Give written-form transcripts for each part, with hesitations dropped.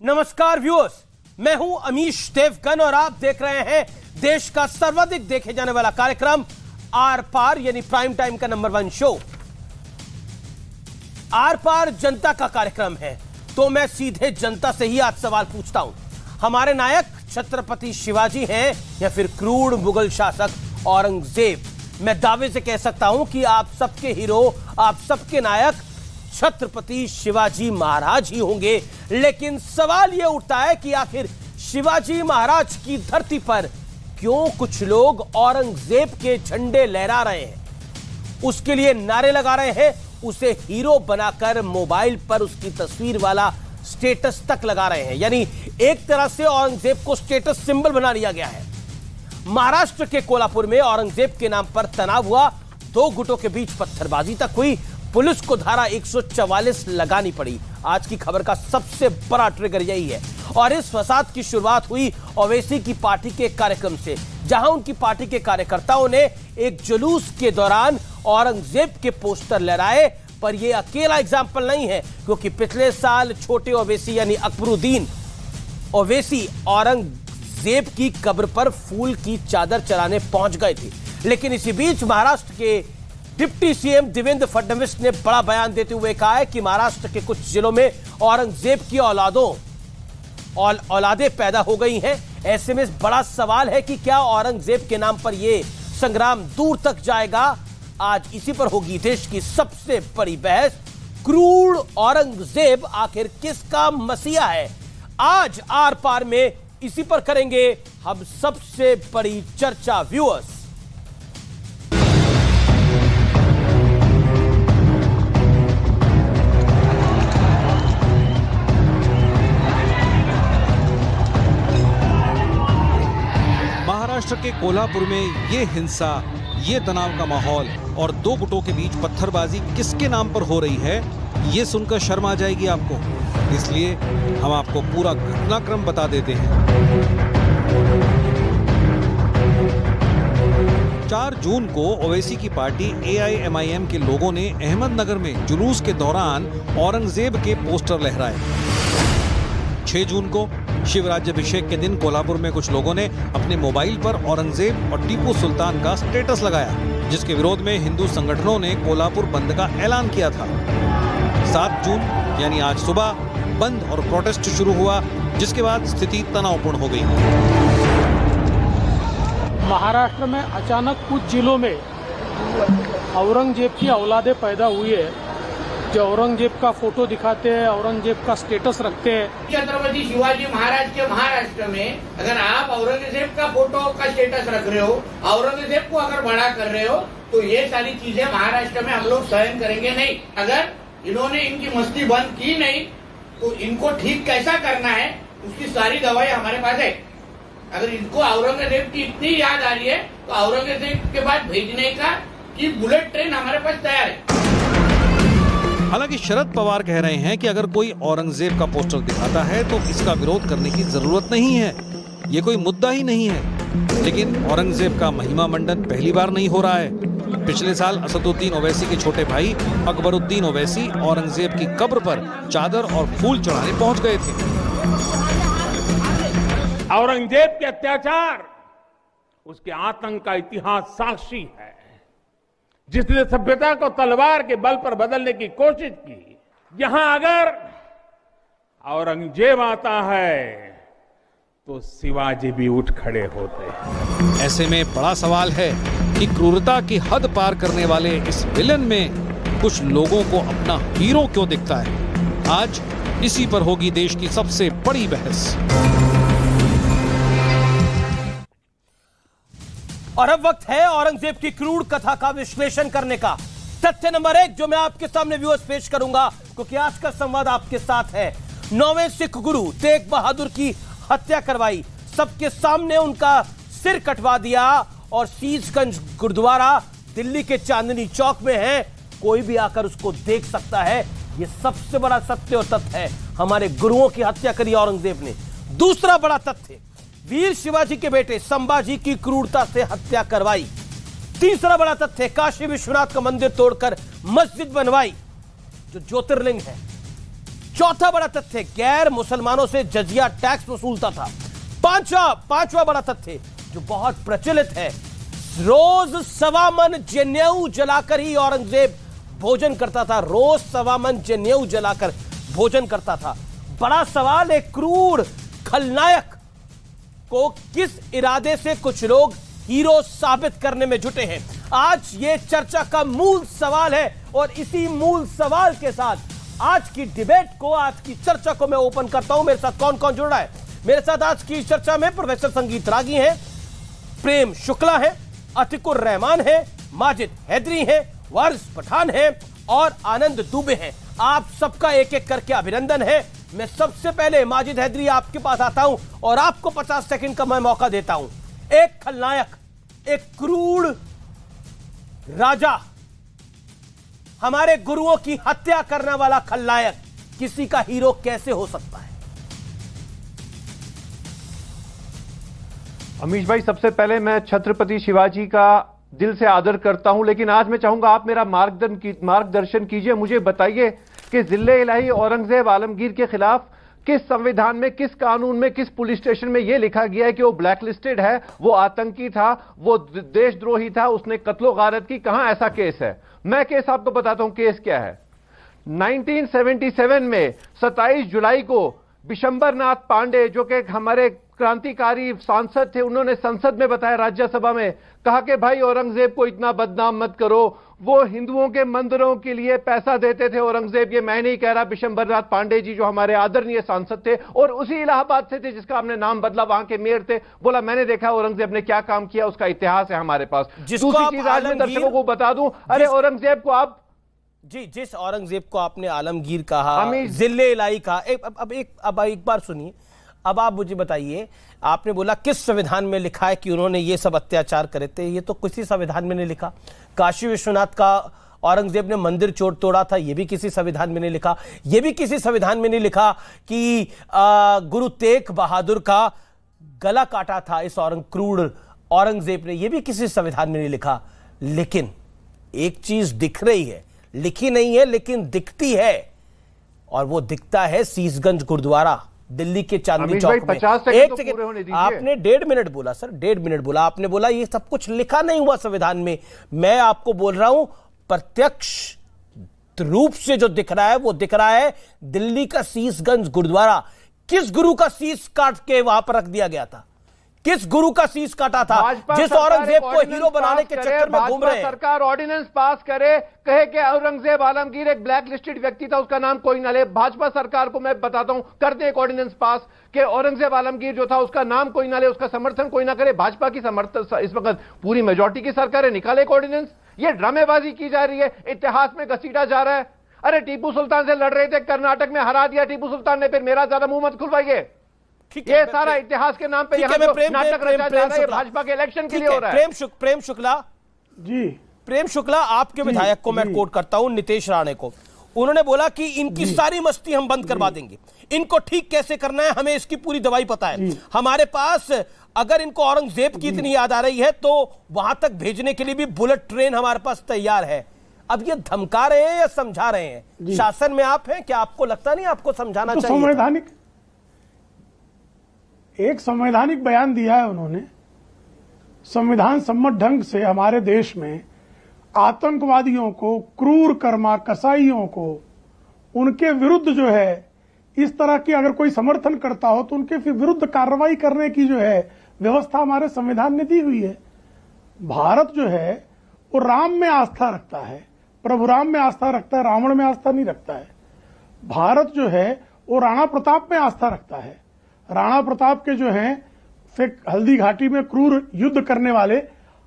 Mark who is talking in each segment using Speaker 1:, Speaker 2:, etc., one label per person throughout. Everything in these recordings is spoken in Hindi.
Speaker 1: नमस्कार व्यूअर्स, मैं हूं अमीश देवगन और आप देख रहे हैं देश का सर्वाधिक देखे जाने वाला कार्यक्रम आर पार यानी प्राइम टाइम का नंबर 1 शो। आर पार जनता का कार्यक्रम है, तो मैं सीधे जनता से ही आज सवाल पूछता हूं। हमारे नायक छत्रपति शिवाजी हैं या फिर क्रूर मुगल शासक औरंगजेब? मैं दावे से कह सकता हूं कि आप सबके हीरो, आप सबके नायक छत्रपति शिवाजी महाराज ही होंगे। लेकिन सवाल यह उठता है कि आखिर शिवाजी महाराज की धरती पर क्यों कुछ लोग औरंगजेब के झंडे लहरा रहे हैं, उसके लिए नारे लगा रहे हैं, उसे हीरो बनाकर मोबाइल पर उसकी तस्वीर वाला स्टेटस तक लगा रहे हैं। यानी एक तरह से औरंगजेब को स्टेटस सिंबल बना लिया गया है। महाराष्ट्र के कोल्हापुर में औरंगजेब के नाम पर तनाव हुआ, दो गुटों के बीच पत्थरबाजी तक हुई, पुलिस को धारा 144 लगानी पड़ी। आज की खबर का सबसे बड़ा ट्रिगर यही है। और इस फसाद की शुरुआत हुई ओवैसी की पार्टी के कार्यक्रम से, जहां उनकी पार्टी के कार्यकर्ताओं ने एक जुलूस के दौरान औरंगजेब के पोस्टर लहराए। पर यह अकेला एग्जाम्पल नहीं है, क्योंकि पिछले साल छोटे ओवैसी यानी अकबरुद्दीन ओवैसी औरंगजेब की कब्र पर फूल की चादर चढ़ाने पहुंच गए थे। लेकिन इसी बीच महाराष्ट्र के डिप्टी सीएम देवेंद्र फडणवीस ने बड़ा बयान देते हुए कहा है कि महाराष्ट्र के कुछ जिलों में औरंगजेब की औलादें पैदा हो गई हैं। ऐसे में बड़ा सवाल है कि क्या औरंगजेब के नाम पर यह संग्राम दूर तक जाएगा? आज इसी पर होगी देश की सबसे बड़ी बहस। क्रूर औरंगजेब आखिर किसका मसीहा है? आज आर पार में इसी पर करेंगे हम सबसे बड़ी चर्चा। व्यूअर्स,
Speaker 2: महाराष्ट्र के कोल्हापुर में ये हिंसा, ये तनाव का माहौल और दो गुटों के बीच पत्थरबाजी किसके नाम पर हो रही है, ये सुनकर शर्म आ जाएगी आपको। इसलिए हम आपको पूरा घटनाक्रम बता देते हैं। 4 जून को ओवैसी की पार्टी AIMIM के लोगों ने अहमदनगर में जुलूस के दौरान औरंगजेब के पोस्टर लहराए। 6 जून को शिवराज्याभिषेक के दिन कोल्हापुर में कुछ लोगों ने अपने मोबाइल पर औरंगजेब और टीपू सुल्तान का स्टेटस लगाया, जिसके विरोध में हिंदू संगठनों ने कोल्हापुर बंद का ऐलान किया था। 7 जून यानी आज सुबह बंद और प्रोटेस्ट शुरू हुआ, जिसके बाद स्थिति तनावपूर्ण हो गई।
Speaker 3: महाराष्ट्र में अचानक कुछ जिलों में औरंगजेब की औलादें पैदा हुई है, जो औरंगजेब का फोटो दिखाते हैं, औरंगजेब का स्टेटस रखते हैं।
Speaker 4: छत्रपति शिवाजी महाराज के महाराष्ट्र में अगर आप औरंगजेब का फोटो का स्टेटस रख रहे हो, औरंगजेब को अगर बड़ा कर रहे हो, तो ये सारी चीजें महाराष्ट्र में हम लोग सहन करेंगे नहीं। अगर इन्होंने इनकी मस्ती बंद की नहीं, तो इनको ठीक कैसा करना है उसकी सारी दवाई हमारे पास है। अगर इनको औरंगजेब की इतनी याद आ रही है, तो औरंगजेब के बाद भेजने का की बुलेट ट्रेन हमारे पास तैयार है।
Speaker 2: हालांकि शरद पवार कह रहे हैं कि अगर कोई औरंगजेब का पोस्टर दिखाता है तो इसका विरोध करने की जरूरत नहीं है, ये कोई मुद्दा ही नहीं है। लेकिन औरंगजेब का महिमा मंडन पहली बार नहीं हो रहा है। पिछले साल असदुद्दीन ओवैसी के छोटे भाई अकबरुद्दीन ओवैसी औरंगजेब की कब्र पर चादर और फूल चढ़ाने पहुंच गए थे।
Speaker 5: औरंगजेब के अत्याचार, उसके आतंक का इतिहास साक्षी है। जिसने सभ्यता को तलवार के बल पर बदलने की कोशिश की, यहां अगर औरंगजेब आता है तो शिवाजी भी उठ खड़े होते हैं।
Speaker 2: ऐसे में बड़ा सवाल है कि क्रूरता की हद पार करने वाले इस विलन में कुछ लोगों को अपना हीरो क्यों दिखता है? आज इसी पर होगी देश की सबसे बड़ी बहस।
Speaker 1: और अब वक्त है औरंगजेब की क्रूर कथा का विश्लेषण करने का। तथ्य नंबर 1 जो मैं आपके सामने व्यूअर्स पेश करूंगा, क्योंकि आज का संवाद आपके साथ है। 9वें सिख गुरु तेग बहादुर की हत्या करवाई, सबके सामने उनका सिर कटवा दिया और शीशगंज गुरुद्वारा दिल्ली के चांदनी चौक में है, कोई भी आकर उसको देख सकता है। यह सबसे बड़ा सत्य और तथ्य है, हमारे गुरुओं की हत्या करी औरंगजेब ने। दूसरा बड़ा तथ्य, वीर शिवाजी के बेटे संभाजी की क्रूरता से हत्या करवाई। तीसरा बड़ा तथ्य, काशी विश्वनाथ का मंदिर तोड़कर मस्जिद बनवाई, जो ज्योतिर्लिंग है। चौथा बड़ा तथ्य, गैर मुसलमानों से जजिया टैक्स वसूलता था। पांचवा बड़ा तथ्य जो बहुत प्रचलित है, रोज 1.25 मन जनेऊ जलाकर ही औरंगजेब भोजन करता था। रोज 1.25 मन जनेऊ जलाकर भोजन करता था। बड़ा सवाल, एक क्रूर खलनायक को किस इरादे से कुछ लोग हीरो साबित करने में जुटे हैं, आज ये चर्चा का मूल सवाल है। और इसी मूल सवाल के साथ आज की डिबेट को, आज की चर्चा को मैं ओपन करता हूं। मेरे साथ कौन कौन जुड़ रहा है? मेरे साथ आज की चर्चा में प्रोफेसर संगीत रागी हैं, प्रेम शुक्ला है, अतिकुर रहमान है, माजिद हैदरी है, वारिस पठान है और आनंद दुबे हैं। आप सबका एक एक करके अभिनंदन है। मैं सबसे पहले माजिद हैदरी आपके पास आता हूं और आपको 50 सेकंड का मैं मौका देता हूं। एक खलनायक, एक क्रूर राजा, हमारे गुरुओं की हत्या करने वाला खलनायक किसी का हीरो कैसे हो सकता है?
Speaker 6: अमीश भाई, सबसे पहले मैं छत्रपति शिवाजी का दिल से आदर करता हूं, लेकिन आज मैं चाहूंगा आप मेरा मार्गदर्शन कीजिए। मुझे बताइए कि जिले इलाही औरंगजेब आलमगीर के खिलाफ किस संविधान में, किस कानून में, किस पुलिस स्टेशन में यह लिखा गया है कि वो ब्लैकलिस्टेड है, वो आतंकी था, वो देशद्रोही था, उसने कत्लो गारत की? कहां ऐसा केस है? मैं केस आपको बताता हूं केस क्या है। 1977 में 27 जुलाई को बिशंबरनाथ पांडे, जो कि हमारे क्रांतिकारी सांसद थे, उन्होंने संसद में बताया, राज्यसभा में कहा कि भाई औरंगजेब को इतना बदनाम मत करो, वो हिंदुओं के मंदिरों के लिए पैसा देते थे औरंगजेब। ये मैं नहीं कह रहा, बिशंबरनाथ पांडे जी जो हमारे आदरणीय सांसद थे और उसी इलाहाबाद से थे जिसका हमने नाम बदला, वहां के मेयर थे, बोला मैंने देखा औरंगजेब ने क्या काम किया, उसका इतिहास है हमारे पास। दूसरी चीज आज मैं दर्शकों को बता दूं, अरे औरंगजेब को आप
Speaker 1: जिस औरंगजेब को आपने आलमगीर कहा, जिले इलाही कहा, अब एक बार सुनिए। अब आप मुझे बताइए, आपने बोला किस संविधान में लिखा है कि उन्होंने ये सब अत्याचार करे थे? ये तो किसी संविधान में नहीं लिखा। काशी विश्वनाथ का औरंगजेब ने मंदिर तोड़ा था, ये भी किसी संविधान में नहीं लिखा। ये भी किसी संविधान में नहीं लिखा कि गुरु तेग बहादुर का गला काटा था इस क्रूर औरंगजेब ने, ये भी किसी संविधान में नहीं लिखा। लेकिन एक चीज दिख रही है, लिखी नहीं है लेकिन दिखती है, और वो दिखता है सीसगंज गुरुद्वारा दिल्ली के चांदनी चौक में।
Speaker 6: 50 सेकंड तो पूरे होने दीजिए।
Speaker 1: आपने 1.5 मिनट बोला सर, 1.5 मिनट बोला। आपने बोला ये सब कुछ लिखा नहीं हुआ संविधान में। मैं आपको बोल रहा हूं प्रत्यक्ष रूप से जो दिख रहा है वो दिख रहा है दिल्ली का सीसगंज गुरुद्वारा। किस गुरु का सीस काट के वहां पर रख दिया गया था? किस गुरु का सीस काटा था जिस औरंगजेब को हीरो बनाने के चक्कर में घूम रहे हैं?
Speaker 6: सरकार ऑर्डिनेंस पास करे, कहे कि औरंगजेब आलमगीर एक ब्लैक लिस्टेड व्यक्ति था, उसका नाम कोई ना ले। भाजपा सरकार को मैं बताता हूं, कर दे एक ऑर्डिनेंस पास कि औरंगजेब आलमगीर जो था उसका नाम कोई ना ले, उसका समर्थन कोई ना करे। भाजपा की समर्थन इस वक्त पूरी मेजोरिटी की सरकार है, निकाले एक ऑर्डिनेंस। ये ड्रामेबाजी की जा रही है, इतिहास में घसीटा जा रहा है। अरे टीपू सुल्तान से लड़ रहे थे, कर्नाटक में हरा दिया टीपू सुल्तान ने, फिर मेरा ज्यादा मुंह मत खुलवाइए। ये सारा इतिहास के नाम पे यहाँ नाटक रचा जा रहा है, भाजपा के इलेक्शन के लिए हो रहा है।
Speaker 1: प्रेम शुक्ला
Speaker 3: जी,
Speaker 1: प्रेम शुक्ला, आपके विधायक को मैं कोट करता हूं, नितेश राणे को। उन्होंने बोला कि इनकी सारी मस्ती हम बंद करवा देंगे, इनको ठीक कैसे करना है हमें इसकी पूरी दवाई पता है। हमारे पास अगर इनको औरंगजेब की इतनी याद आ रही है तो वहां तक भेजने के लिए भी बुलेट ट्रेन हमारे पास तैयार है। अब ये धमका रहे हैं या समझा रहे हैं? शासन में आप हैं, क्या आपको लगता नहीं आपको समझाना चाहिए?
Speaker 3: संवैधानिक एक संवैधानिक बयान दिया है उन्होंने। संविधान सम्मत ढंग से हमारे देश में आतंकवादियों को, क्रूर कर्मा कसाईयों को, उनके विरुद्ध जो है इस तरह की अगर कोई समर्थन करता हो तो उनके विरुद्ध कार्रवाई करने की जो है व्यवस्था हमारे संविधान ने दी हुई है। भारत जो है वो राम में आस्था रखता है, प्रभु राम में आस्था रखता है, रावण में आस्था नहीं रखता है। भारत जो है वो राणा प्रताप में आस्था रखता है। राणा प्रताप के जो हैं हल्दी घाटी में क्रूर युद्ध करने वाले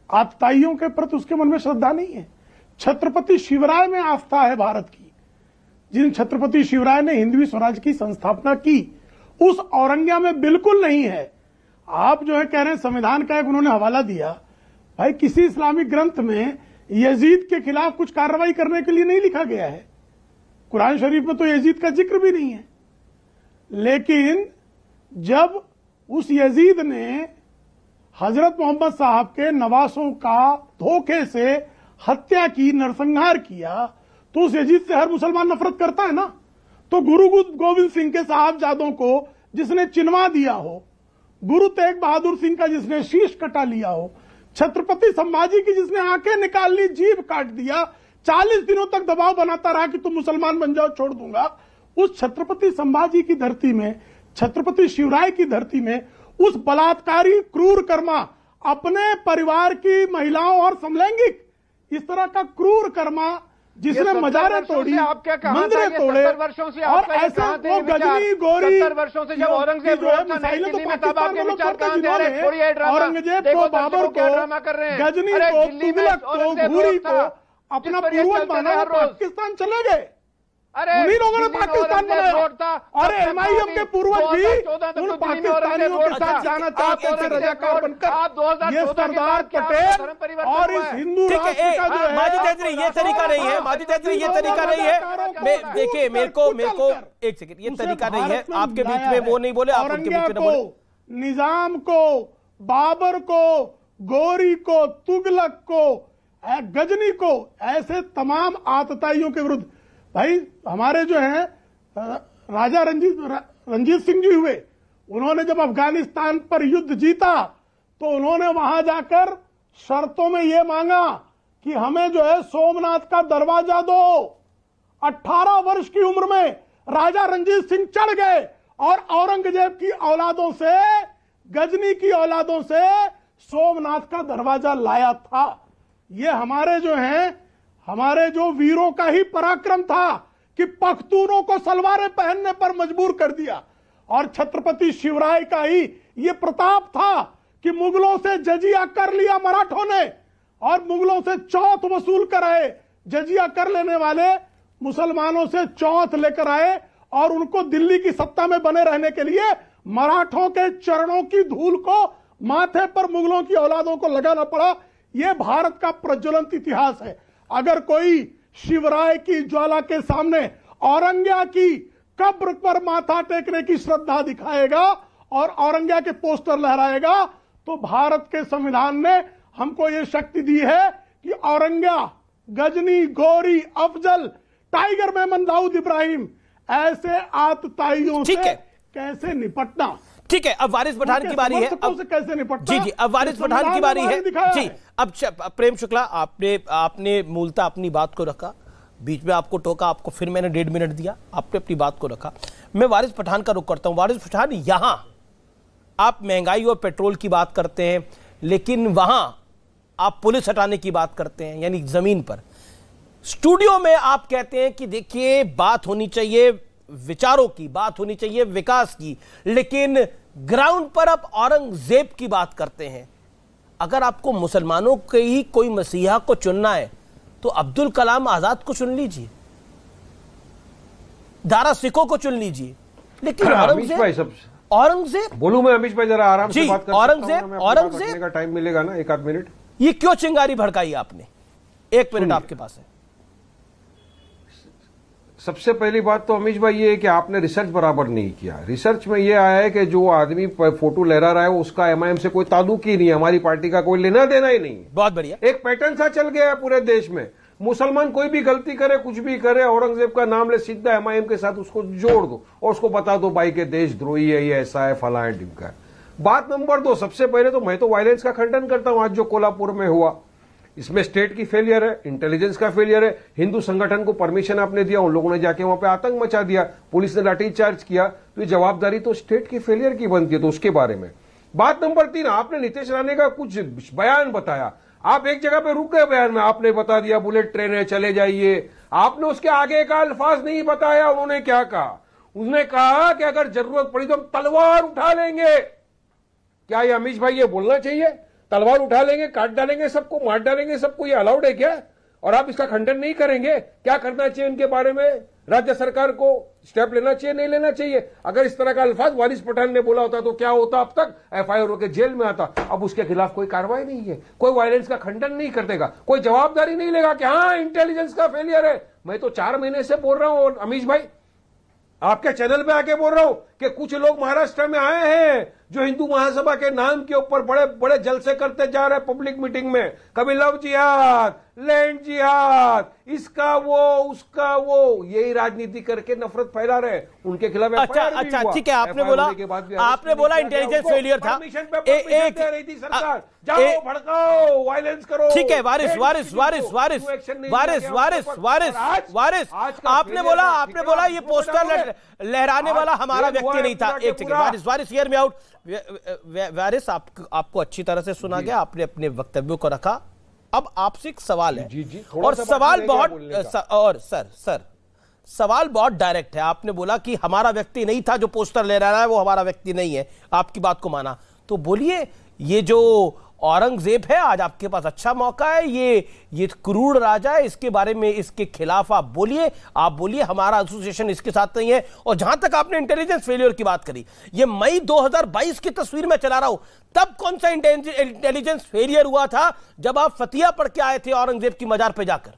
Speaker 3: आतताइयों के प्रति उसके मन में श्रद्धा नहीं है। छत्रपति शिवराय में आस्था है भारत की। जिन छत्रपति शिवराय ने हिंदवी स्वराज की संस्थापना की, उस औरंगिया में बिल्कुल नहीं है। आप जो है कह रहे हैं संविधान का एक उन्होंने हवाला दिया, भाई किसी इस्लामिक ग्रंथ में यजीद के खिलाफ कुछ कार्रवाई करने के लिए नहीं लिखा गया है। कुरान शरीफ में तो यजीद का जिक्र भी नहीं है। लेकिन जब उस यजीद ने हजरत मोहम्मद साहब के नवासों का धोखे से हत्या की, नरसंहार किया, तो उस यजीद से हर मुसलमान नफरत करता है ना। तो गुरु गोविंद सिंह के साहबजादों को जिसने चिनवा दिया हो, गुरु तेग बहादुर सिंह का जिसने शीश कटा लिया हो, छत्रपति संभाजी की जिसने आंखें निकाल ली, जीभ काट दिया, 40 दिनों तक दबाव बनाता रहा कि तुम मुसलमान बन जाओ, छोड़ दूंगा, उस छत्रपति संभाजी की धरती में, छत्रपति शिवराय की धरती में उस बलात्कारी क्रूर कर्मा, अपने परिवार की महिलाओं और समलैंगिक इस तरह का क्रूर कर्मा जिसने मजारे तोड़ी, मंदिरें तोड़े, और ऐसे वो गजनी गोरी
Speaker 6: 70 वर्षों से जब औरंगजेब
Speaker 3: औरंगजेब को, बाबर को, गजनी को, तुगलक को, घूरी को अपना पूर्वज माना, पाकिस्तान चले गए। उन्हीं लोगों ने पाकिस्तान बनाया। और एमआईएम के पूर्वज भी उन पाकिस्तानियों के साथ जाना चाहते थे रजाकार बनकर। ये सरदार पटेल और इस हिंदू राष्ट्र का जो है,
Speaker 1: माजिद हैदरी, ये तरीका नहीं है, माजिद हैदरी, ये तरीका नहीं है। देखिए मेरे को एक सेकंड, ये तरीका नहीं है। आपके बीच में वो नहीं बोले, आप उनके बीच में बोले।
Speaker 3: निजाम को, बाबर को, गोरी को, तुगलक को, गजनी को, ऐसे तमाम आतताइयों के विरुद्ध भाई हमारे जो है राजा रंजीत सिंह जी हुए, उन्होंने जब अफगानिस्तान पर युद्ध जीता तो उन्होंने वहां जाकर शर्तों में यह मांगा कि हमें जो है सोमनाथ का दरवाजा दो। 18 वर्ष की उम्र में राजा रंजीत सिंह चढ़ गए और औरंगजेब की औलादों से, गजनी की औलादों से सोमनाथ का दरवाजा लाया था। ये हमारे जो हैं, हमारे जो वीरों का ही पराक्रम था कि पख्तूनों को सलवारें पहनने पर मजबूर कर दिया। और छत्रपति शिवराय का ही ये प्रताप था कि मुगलों से जजिया कर लिया मराठों ने, और मुगलों से चौथ वसूल कर आए। जजिया कर लेने वाले मुसलमानों से चौथ लेकर आए और उनको दिल्ली की सत्ता में बने रहने के लिए मराठों के चरणों की धूल को माथे पर मुगलों की औलादों को लगाना पड़ा। यह भारत का प्रज्वलंत इतिहास है। अगर कोई शिवराय की ज्वाला के सामने औरंगिया की कब्र पर माथा टेकने की श्रद्धा दिखाएगा और औरंगिया के पोस्टर लहराएगा, तो भारत के संविधान ने हमको ये शक्ति दी है कि औरंगिया, गजनी, गोरी, अफजल, टाइगर मेमन, दाऊद इब्राहिम, ऐसे आतताइयों से कैसे निपटना।
Speaker 1: ठीक है, अब वारिस पठान की बारी है।
Speaker 3: अब कैसे निपटना?
Speaker 1: जी, अब वारिस पठान की बारी है। जी, अब प्रेम शुक्ला, आपने मूलतः अपनी बात को रखा, बीच में आपको टोका, आपको फिर मैंने 1.5 मिनट दिया, आपने अपनी बात को रखा। मैं वारिस पठान का रुख करता हूं। वारिस पठान, यहां आप महंगाई और पेट्रोल की बात करते हैं, लेकिन वहां आप पुलिस हटाने की बात करते हैं, यानी जमीन पर। स्टूडियो में आप कहते हैं कि देखिए बात होनी चाहिए विचारों की, बात होनी चाहिए विकास की, लेकिन ग्राउंड पर आप औरंगजेब की बात करते हैं। अगर आपको मुसलमानों के ही कोई मसीहा को चुनना है तो अब्दुल कलाम आजाद को चुन लीजिए, दारा सिखों को चुन लीजिए, लेकिन औरंगजेब
Speaker 7: बोलूं मैं अमीश भाई, जरा आराम से बात कर,
Speaker 1: औरंगजेब
Speaker 7: का टाइम मिलेगा ना, 1 आध मिनट।
Speaker 1: ये क्यों चिंगारी भड़काई आपने? 1 मिनट आपके पास है।
Speaker 7: सबसे पहली बात तो अमीश भाई ये है कि आपने रिसर्च बराबर नहीं किया। रिसर्च में ये आया है कि जो आदमी फोटो लहरा रहा है उसका एमआईएम से कोई ताल्लुक ही नहीं है, हमारी पार्टी का कोई लेना देना ही नहीं है।
Speaker 1: बहुत बढ़िया, एक
Speaker 7: पैटर्न सा चल गया है पूरे देश में। मुसलमान कोई भी गलती करे, कुछ भी करे, औरंगजेब का नाम ले, सीधा एमआईएम के साथ उसको जोड़ दो और उसको बता दो भाई के देशद्रोही है, ये ऐसा है, फला है, ढिमका है। बात नंबर 2, सबसे पहले तो मैं तो वायलेंस का खंडन करता हूं। आज जो कोल्हापुर में हुआ, इसमें स्टेट की फेलियर है, इंटेलिजेंस का फेलियर है। हिंदू संगठन को परमिशन आपने दिया, उन लोगों ने जाके वहां पे आतंक मचा दिया, पुलिस ने लाठी चार्ज किया, तो ये जवाबदारी तो स्टेट की फेलियर की बनती है। तो उसके बारे में बात नंबर 3, आपने नीतीश राणे का कुछ बयान बताया, आप एक जगह पे रुक गए बयान में, आपने बता दिया बुलेट ट्रेन है, चले जाइए। आपने उसके आगे का अल्फाज नहीं बताया। उन्होंने क्या कहा? उसने कहा कि अगर जरूरत पड़ी तो हम तलवार उठा लेंगे। क्या ये अमीश भाई ये बोलना चाहिए? तलवार उठा लेंगे, काट डालेंगे सबको, मार डालेंगे सबको, ये अलाउड है क्या? और आप इसका खंडन नहीं करेंगे? क्या करना चाहिए इनके बारे में? राज्य सरकार को स्टेप लेना चाहिए, नहीं लेना चाहिए? अगर इस तरह का अल्फाज वारिस पठान ने बोला होता तो क्या होता? अब तक एफआईआर होकर जेल में आता। अब उसके खिलाफ कोई कार्रवाई नहीं है, कोई वायलेंस का खंडन नहीं करतेगा, कोई जवाबदारी नहीं लेगा कि हाँ इंटेलिजेंस का फेलियर है। मैं तो 4 महीने से बोल रहा हूं अमीश भाई, आपके चैनल पे आके बोल रहा हूं कि कुछ लोग महाराष्ट्र में आए हैं, जो हिंदू महासभा के नाम के ऊपर बड़े बड़े जलसे करते जा रहे हैं पब्लिक मीटिंग में, कभी लव जिहाद, लैंड जिहाद, इसका वो उसका वो, यही राजनीति करके नफरत फैला रहे, उनके खिलाफ
Speaker 1: अच्छा ठीक है, आपने बोला इंटेलिजेंस फेलियर था,
Speaker 7: सरकार जाओ भड़काओ वायलेंस करो,
Speaker 1: ठीक है। वारिस आपने बोला ये पोस्टर लहराने वाला हमारा व्यक्ति नहीं था। एक सेकंड वारिस हियर मी आउट। वारिस आपको अच्छी तरह से सुना गया, आपने अपने वक्तव्यों को रखा। अब आपसे एक सवाल है, और सवाल बहुत डायरेक्ट है। आपने बोला कि हमारा व्यक्ति नहीं था जो पोस्टर ले रहा है, वो हमारा व्यक्ति नहीं है, आपकी बात को माना। तो बोलिए, ये जो औरंगजेब है, आज आपके पास अच्छा मौका है, ये क्रूर राजा है, इसके बारे में, इसके खिलाफ आप बोलिए हमारा एसोसिएशन इसके साथ नहीं है। और जहां तक आपने इंटेलिजेंस फेलियर की बात करी, ये मई 2022 की तस्वीर में चला रहा हूं, तब कौन सा इंटेलिजेंस फेलियर हुआ था? जब आप फतिया पढ़ के आए थे औरंगजेब की मजार पे जाकर,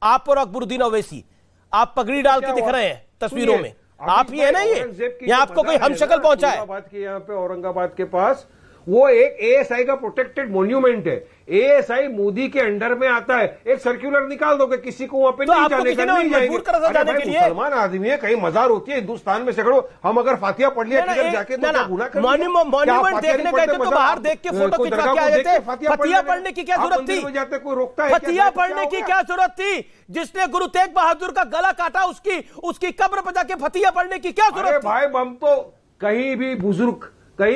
Speaker 1: आप और अकबरुद्दीन ओवैसी, आप पगड़ी डाल के दिख रहे हैं तस्वीरों में, आप ही है ना ये आपको कोई हमशक्ल पहुंचा है?
Speaker 7: बात की यहाँ पे औरंगाबाद के पास वो एक एएसआई का प्रोटेक्टेड मॉन्यूमेंट है, एएसआई मोदी के अंडर में आता है। एक सर्कुलर निकाल दोगे, किसी को वहां पे नहीं जाने का, नहीं जाएंगे। मुसलमान आदमी है, कहीं मजार होती है हिंदुस्तान में सैकड़ों, हम अगर फातिया पढ़ लिया किधर जाके तो क्या गुनाह कर लिया?
Speaker 1: मॉन्यूमेंट देखने गए थे तो बाहर देख के फोटो खिंचवा के आ जाते। फतिया पढ़ने की क्या जरूरत थी?
Speaker 7: जाते कोई रोकता है?
Speaker 1: फतिया पढ़ने की क्या जरूरत थी? जिसने गुरु तेग बहादुर का गला काटा, उसकी कब्र पर जाके फतिया पढ़ने की क्या जरूरत थी?
Speaker 7: भाई हम तो कहीं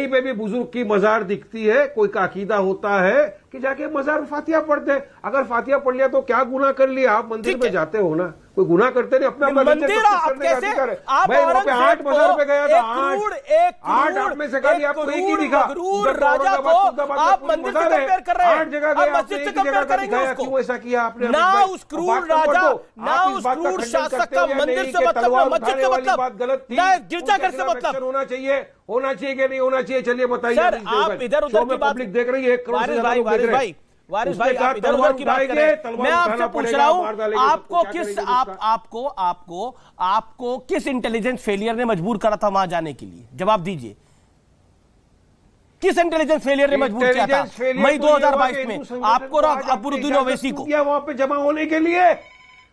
Speaker 7: पे भी बुजुर्ग की मजार दिखती है, कोई का अकीदा होता है कि जाके मजार फातिया पढ़ते हैं। अगर फातिया पढ़ लिया तो क्या गुनाह कर लिया? आप मंदिर में जाते हो ना, कोई गुनाह करते नहीं, अपना
Speaker 1: मंदिर आप कैसे? आप
Speaker 7: आठ मजार पे गया था, आठ में से खाली आपको एक ही दिखा।
Speaker 1: राजा को आप मंदिर से कंपेयर कर रहे हैं,
Speaker 7: 8 जगह
Speaker 1: आप मस्जिद से कंपेयर करेंगे उसको?
Speaker 7: क्यों ऐसा किया आपने?
Speaker 1: ना उस क्रूर राजा, ना उस क्रूर शासक का मंदिर से मतलब, ना मस्जिद से मतलब, ना गिरजाघर से मतलब।
Speaker 7: होना चाहिए कि नहीं होना चाहिए? चलिए बताइए
Speaker 1: सर, आप इधर उधर की बात
Speaker 7: पब्लिक देख रही है।
Speaker 1: वारिस भाई आप इधर उधर की बात कर रहे हैं, मैं आपसे पूछ रहा हूं, आपको किस इंटेलिजेंस फेलियर ने मजबूर करा था वहां जाने के लिए? जवाब दीजिए, किस इंटेलिजेंस फेलियर ने मजबूर किया था मई 2022 में आपको और अकबरुद्दीन ओवैसी को?
Speaker 7: वहां पे जमा होने के लिए,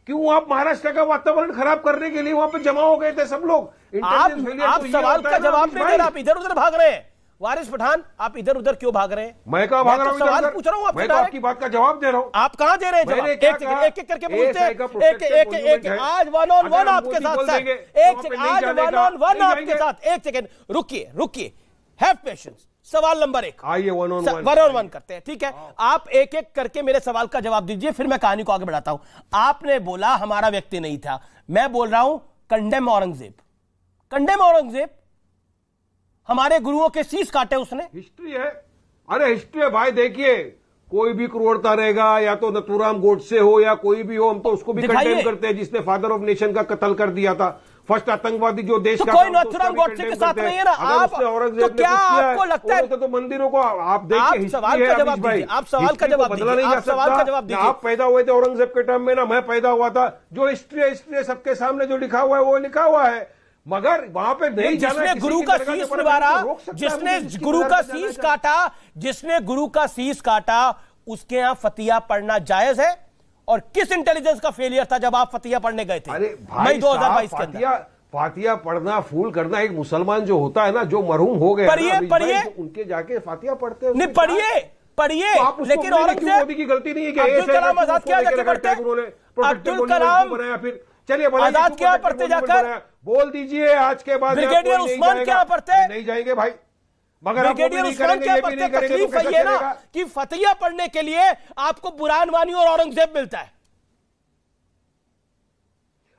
Speaker 7: क्यों आप महाराष्ट्र का वातावरण खराब करने के लिए वहां पे जमा हो गए थे सब लोग?
Speaker 1: आप सवाल का जवाब नहीं दे रहे, आप इधर उधर भाग रहे हैं। वारिस पठान, आप इधर उधर क्यों भाग रहे हैं?
Speaker 7: मैं कहां भाग रहा हूं?
Speaker 1: सवाल पूछ रहा हूं,
Speaker 7: मैं तो आपकी बात का जवाब दे रहा हूं।
Speaker 1: आप कहां दे रहे हैं जवाब? एक एक करके पूछते हैं, एक आज 1 on 1 आपके साथ, आज 1 on 1 आपके साथ। एक सेकंड रुकिए, हैव पेशेंस। सवाल नंबर 1,
Speaker 7: आइए 1 on
Speaker 1: 1 करते हैं, ठीक है? आप एक एक करके मेरे सवाल का जवाब दीजिए, फिर मैं कहानी को आगे बढ़ाता हूं। आपने बोला हमारा व्यक्ति नहीं था, मैं बोल रहा हूं कंडेम औरंगजेब। हमारे गुरुओं के शीश काटे उसने।
Speaker 7: हिस्ट्री है, अरे हिस्ट्री है भाई। देखिए, कोई भी क्रूरता रहेगा, या तो नथुराम गोडसे हो या कोई भी हो, हम तो उसको भी कंडेम करते हैं, जिसने फादर ऑफ नेशन का कत्ल कर दिया था, फर्स्ट आतंकवादी जो देश
Speaker 1: तो
Speaker 7: का।
Speaker 1: कोई नथुराम गोडसे के साथ नहीं है ना? आप तो क्या आपको लगता है?
Speaker 7: तो मंदिरों को आप देखिए,
Speaker 1: सवाल का जवाब दीजिए, आप सवाल का जवाब
Speaker 7: बदला नहीं जा सकता। आप पैदा हुए थे औरंगजेब के टाइम में ना, मैं पैदा हुआ था। जो हिस्ट्री है सबके सामने जो लिखा हुआ है वो लिखा हुआ है, मगर वहां पे नहीं जाना।
Speaker 1: जिसने गुरु का शीश निवारा, जिसने गुरु का शीश काटा, उसके यहां फतिया पढ़ना जायज है? और किस इंटेलिजेंस का फेलियर था जब आप फतिया पढ़ने गए थे मई 2022 के अंदर?
Speaker 7: फातिया पढ़ना, फूल करना, एक मुसलमान जो होता है ना, जो मरहूम हो गए,
Speaker 1: पढ़िए,
Speaker 7: उनके जाके फातिया पढ़ते हैं।
Speaker 1: नहीं, पढ़िए, लेकिन औरंगजेब,
Speaker 7: मोदी की गलती नहीं है कि
Speaker 1: अब्दुल कलाम आजाद क्या जाके पढ़ते? अब्दुल कलाम
Speaker 7: बनाया, फिर चलिए
Speaker 1: आजाद क्या पढ़ते जाकर?
Speaker 7: बोल दीजिए, आज के बाद
Speaker 1: ब्रिगेडियर उस्मान क्या पढ़ते?
Speaker 7: नहीं जाएंगे भाई, मगर
Speaker 1: ब्रिगेडियर उस्मान क्या पढ़ते? तकलीफ है ना कि फतिया पढ़ने के लिए आपको बुरहान वानी और औरंगजेब मिलता है,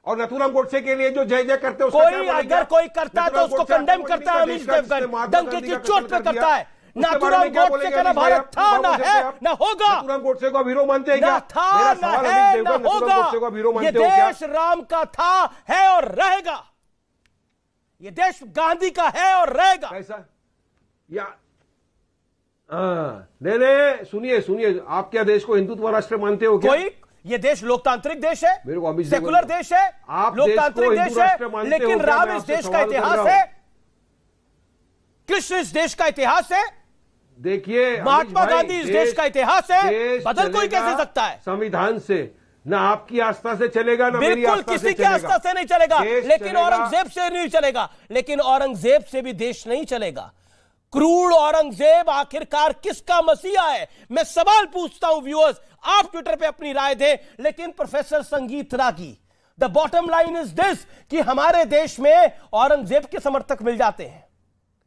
Speaker 7: और नथुराम गोडसे के लिए जो जय जय करते हैं,
Speaker 1: कोई अगर कोई करता है तो उसको कंडेम करता है, अमीश देवगन डंके की चोट पे करता है। नाथुराम गोडसे का ना भारत था, ना है, ना होगा।
Speaker 7: नाथुराम गोडसे को हीरो मानते हैं क्या?
Speaker 1: ना था, ना है, ना होगा। ये देश राम का था, है और रहेगा। ये देश गांधी का है और रहेगा।
Speaker 7: कैसा? या नहीं, सुनिए, आप क्या देश को हिंदुत्व राष्ट्र मानते हो क्या?
Speaker 1: कोई, ये देश लोकतांत्रिक देश है, सेकुलर देश है, लोकतांत्रिक देश है, लेकिन राम इस देश का इतिहास है। कृष्ण इस देश का इतिहास है,
Speaker 7: देखिए
Speaker 1: महात्मा गांधी इस देश का इतिहास है, बदल कोई कैसे सकता है?
Speaker 7: संविधान से, ना आपकी आस्था से चलेगा, ना मेरी
Speaker 1: बिल्कुल
Speaker 7: आस्था
Speaker 1: किसी
Speaker 7: से
Speaker 1: की
Speaker 7: चलेगा।
Speaker 1: आस्था से नहीं चलेगा, लेकिन
Speaker 7: चलेगा।
Speaker 1: औरंगजेब से नहीं चलेगा, लेकिन औरंगजेब से भी देश नहीं चलेगा। क्रूर औरंगजेब आखिरकार किसका मसीहा है? मैं सवाल पूछता हूं व्यूअर्स, आप ट्विटर पे अपनी राय दें। लेकिन professor Sangeet Ragi, the bottom line is this कि हमारे देश में औरंगजेब के समर्थक मिल जाते हैं,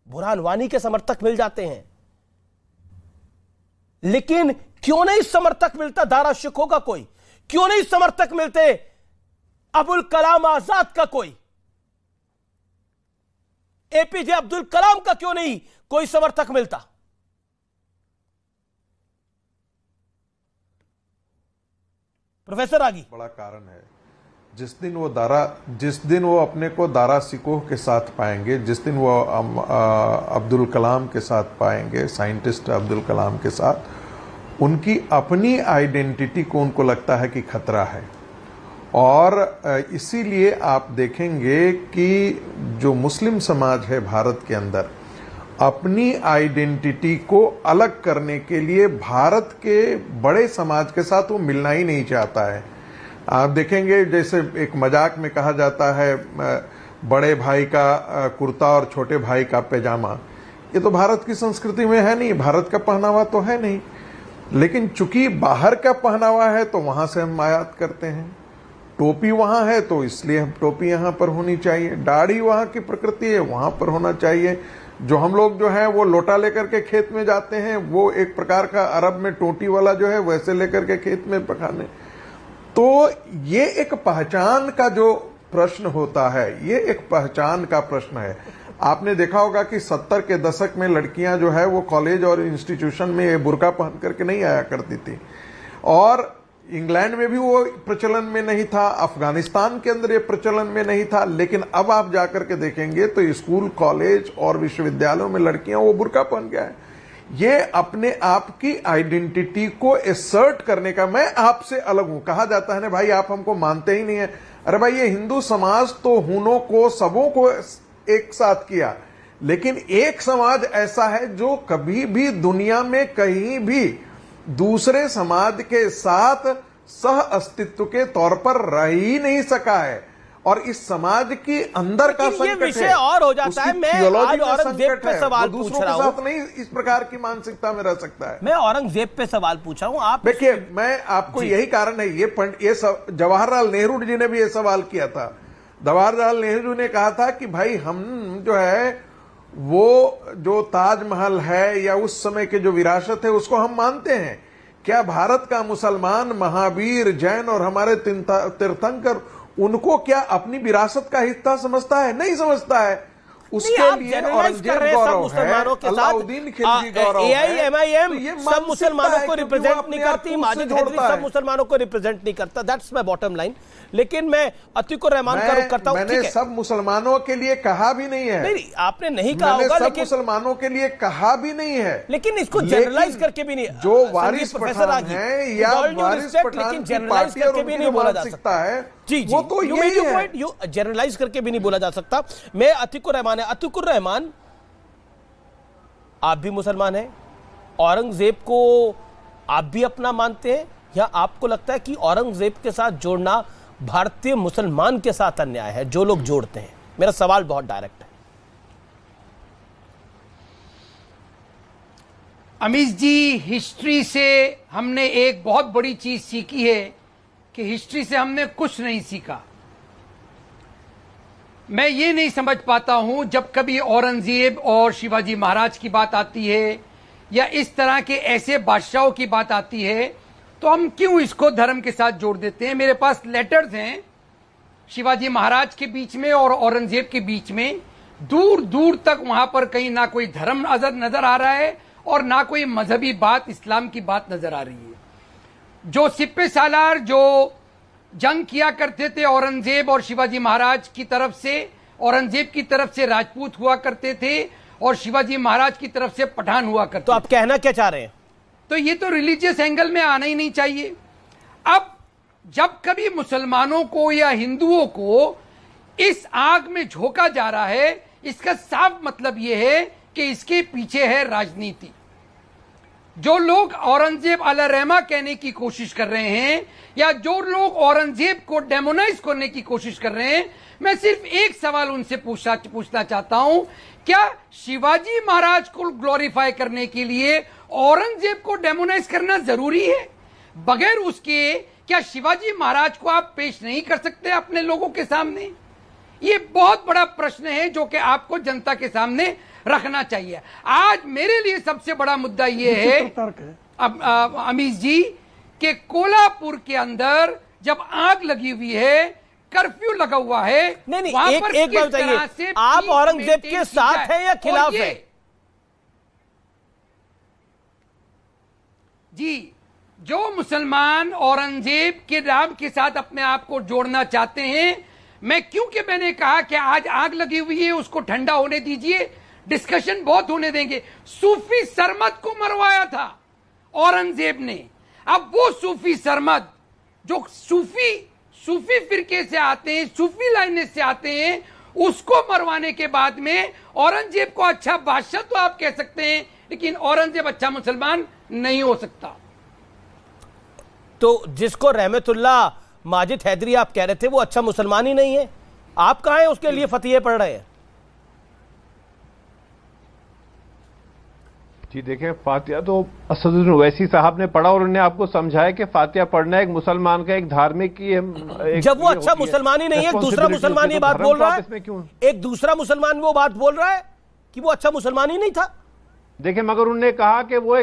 Speaker 1: बुरहान वानी के समर्थक मिल जाते हैं, लेकिन क्यों नहीं समर्थक मिलता दारा शिकोह का कोई? क्यों नहीं समर्थक मिलते अबुल कलाम आजाद का कोई? एपीजे अब्दुल कलाम का क्यों नहीं कोई समर्थक मिलता? प्रोफेसर आगी,
Speaker 8: बड़ा कारण है। जिस दिन वो अपने को दारा शिकोह के साथ पाएंगे, जिस दिन वो अब्दुल कलाम के साथ पाएंगे, साइंटिस्ट अब्दुल कलाम के साथ, उनकी अपनी आइडेंटिटी को उनको लगता है कि खतरा है। और इसीलिए आप देखेंगे कि जो मुस्लिम समाज है भारत के अंदर, अपनी आइडेंटिटी को अलग करने के लिए भारत के बड़े समाज के साथ वो मिलना ही नहीं चाहता है। आप देखेंगे जैसे एक मजाक में कहा जाता है, बड़े भाई का कुर्ता और छोटे भाई का पैजामा, ये तो भारत की संस्कृति में है नहीं, भारत का पहनावा तो है नहीं। लेकिन चूंकि बाहर का पहनावा है तो वहां से हम आयात करते हैं। टोपी वहां है तो इसलिए हम टोपी यहां पर होनी चाहिए, दाढ़ी वहां की प्रकृति है वहां पर होना चाहिए। जो हम लोग जो है वो लोटा लेकर के खेत में जाते हैं, वो एक प्रकार का अरब में टोटी वाला जो है वैसे लेकर के खेत में पकाने। तो ये एक पहचान का जो प्रश्न होता है, ये एक पहचान का प्रश्न है। आपने देखा होगा कि 70 के दशक में लड़कियां जो है वो कॉलेज और इंस्टीट्यूशन में ये बुर्का पहन करके नहीं आया करती थी, और इंग्लैंड में भी वो प्रचलन में नहीं था, अफगानिस्तान के अंदर ये प्रचलन में नहीं था। लेकिन अब आप जाकर के देखेंगे तो स्कूल, कॉलेज और विश्वविद्यालयों में लड़कियां वो बुर्का पहन गया है। ये अपने आप की आइडेंटिटी को एसर्ट करने का, मैं आपसे अलग हूं। कहा जाता है ना भाई आप हमको मानते ही नहीं है। अरे भाई, ये हिंदू समाज तो हुनों को, सबों को एक साथ किया, लेकिन एक समाज ऐसा है जो कभी भी दुनिया में कहीं भी दूसरे समाज के साथ सह अस्तित्व के तौर पर रह ही नहीं सका है। और इस समाज की अंदर का संकट है,
Speaker 1: ये विषय और हो जाता है। मैं आज औरंगजेब पे सवाल पूछ रहा हूं,
Speaker 8: साथ नहीं इस प्रकार की मानसिकता में रह सकता है।
Speaker 1: मैं औरंगजेब पे सवाल पूछ रहा हूं। आप
Speaker 8: देखिए, मैं आपको यही कारण है, ये जवाहरलाल नेहरू जी ने भी ये सवाल किया था। जवाहरलाल नेहरू ने कहा था कि भाई हम जो है वो जो ताजमहल है या उस समय के जो विरासत है उसको हम मानते हैं। क्या भारत का मुसलमान, महावीर, जैन और हमारे तीर्थंकर उनको क्या अपनी विरासत का हिस्सा समझता है? नहीं समझता है। उसके लिए औरंगजेब गौरव है, अलाउद्दीन खिलजी गौरव है।
Speaker 1: AIMIM सब मुसलमानों को रिप्रेजेंट नहीं करती, माजिद हैदरी सब मुसलमानों को रिप्रेजेंट नहीं करता। That's my bottom line. लेकिन मैं अतीकुर रहमान का रुख करता हूं।
Speaker 8: मैंने सब मुसलमानों के लिए कहा भी नहीं है।
Speaker 1: नहीं, आपने नहीं कहा होगा,
Speaker 8: लेकिन मुसलमानों के लिए कहा भी नहीं है।
Speaker 1: लेकिन इसको जनरलाइज करके भी नहीं,
Speaker 8: जो वारिस पठान है या वारिस पठान की पार्टी और उनकी
Speaker 1: बोला जा सकता
Speaker 8: है,
Speaker 1: जी
Speaker 8: वो तो यही है।
Speaker 1: यू जनरलाइज करके भी नहीं बोला जा सकता। मैं अतीकुर रहमान है। अतीकुर रहमान, आप भी मुसलमान हैं, औरंगजेब को आप भी अपना मानते हैं, या आपको लगता है कि औरंगजेब के साथ जोड़ना भारतीय मुसलमान के साथ अन्याय है, जो लोग जोड़ते हैं? मेरा सवाल बहुत डायरेक्ट है।
Speaker 9: अमीश जी, हिस्ट्री से हमने एक बहुत बड़ी चीज सीखी है कि हिस्ट्री से हमने कुछ नहीं सीखा। मैं ये नहीं समझ पाता हूं, जब कभी औरंगजेब और शिवाजी महाराज की बात आती है या इस तरह के ऐसे बादशाहों की बात आती है, तो हम क्यों इसको धर्म के साथ जोड़ देते हैं। मेरे पास लेटर्स हैं शिवाजी महाराज के बीच में और औरंगजेब के बीच में, दूर दूर तक वहां पर कहीं ना कोई धर्म नजर आ रहा है और ना कोई मजहबी बात, इस्लाम की बात नजर आ रही है। जो सिप्पे सालार जो जंग किया करते थे औरंगजेब और शिवाजी महाराज की तरफ से, औरंगजेब की तरफ से राजपूत हुआ करते थे और शिवाजी महाराज की तरफ से पठान हुआ करते।
Speaker 1: तो आप कहना क्या चाह रहे हैं?
Speaker 9: तो ये तो रिलीजियस एंगल में आना ही नहीं चाहिए। अब जब कभी मुसलमानों को या हिंदुओं को इस आग में झोंका जा रहा है, इसका साफ मतलब यह है कि इसके पीछे है राजनीति। जो लोग औरंगजेब अलैहिर्रहमा कहने की कोशिश कर रहे हैं या जो लोग औरंगजेब को डेमोनाइज करने की कोशिश कर रहे हैं, मैं सिर्फ एक सवाल उनसे पूछना चाहता हूं, क्या शिवाजी महाराज को ग्लोरीफाई करने के लिए औरंगजेब को डेमोनाइज करना जरूरी है? बगैर उसके क्या शिवाजी महाराज को आप पेश नहीं कर सकते अपने लोगों के सामने? ये बहुत बड़ा प्रश्न है जो कि आपको जनता के सामने रखना चाहिए। आज मेरे लिए सबसे बड़ा मुद्दा ये है अमीश जी कि कोल्हापुर के अंदर जब आग लगी हुई है, कर्फ्यू लगा हुआ है,
Speaker 1: नहीं
Speaker 9: वहां
Speaker 1: एक
Speaker 9: पर
Speaker 1: बात
Speaker 9: किस
Speaker 1: बताइए,
Speaker 9: तरह से
Speaker 1: आप
Speaker 9: पीस
Speaker 1: औरंगजेब
Speaker 9: मेंटेन
Speaker 1: के
Speaker 9: की
Speaker 1: साथ
Speaker 9: जाए?
Speaker 1: हैं या खिलाफ
Speaker 9: और ये-
Speaker 1: हैं?
Speaker 9: जी, जो मुसलमान औरंगजेब के नाम के साथ अपने आप को जोड़ना चाहते हैं, क्योंकि मैंने कहा कि आज आग लगी हुई है, उसको ठंडा होने दीजिए, डिस्कशन बहुत होने देंगे। सूफी सरमद को मरवाया था औरंगजेब ने। अब वो सूफी सरमद जो सूफी फिरके से आते हैं, सूफी लाइने से आते हैं, उसको मरवाने के बाद में औरंगजेब को अच्छा बादशाह तो आप कह सकते हैं, लेकिन औरंगजेब अच्छा मुसलमान नहीं हो सकता।
Speaker 1: तो जिसको रहमतुल्लाह माजिद हैदरी आप कह रहे थे वो अच्छा मुसलमान ही नहीं है, आप कहां हैं उसके लिए फतवे पढ़ रहे हैं?
Speaker 6: जी देखें, फातिहा तो असदुद्दीन ओवैसी साहब ने पढ़ा और उन्होंने आपको समझाया कि फातिहा पढ़ना एक मुसलमान का एक धार्मिक की
Speaker 1: जब वो अच्छा मुसलमान ही नहीं है, एक दूसरा मुसलमान ये बात बोल रहा है, एक दूसरा मुसलमान वो बात बोल रहा है कि वो अच्छा मुसलमान ही नहीं था।
Speaker 6: देखिए, मगर उन्होंने कहा कि वो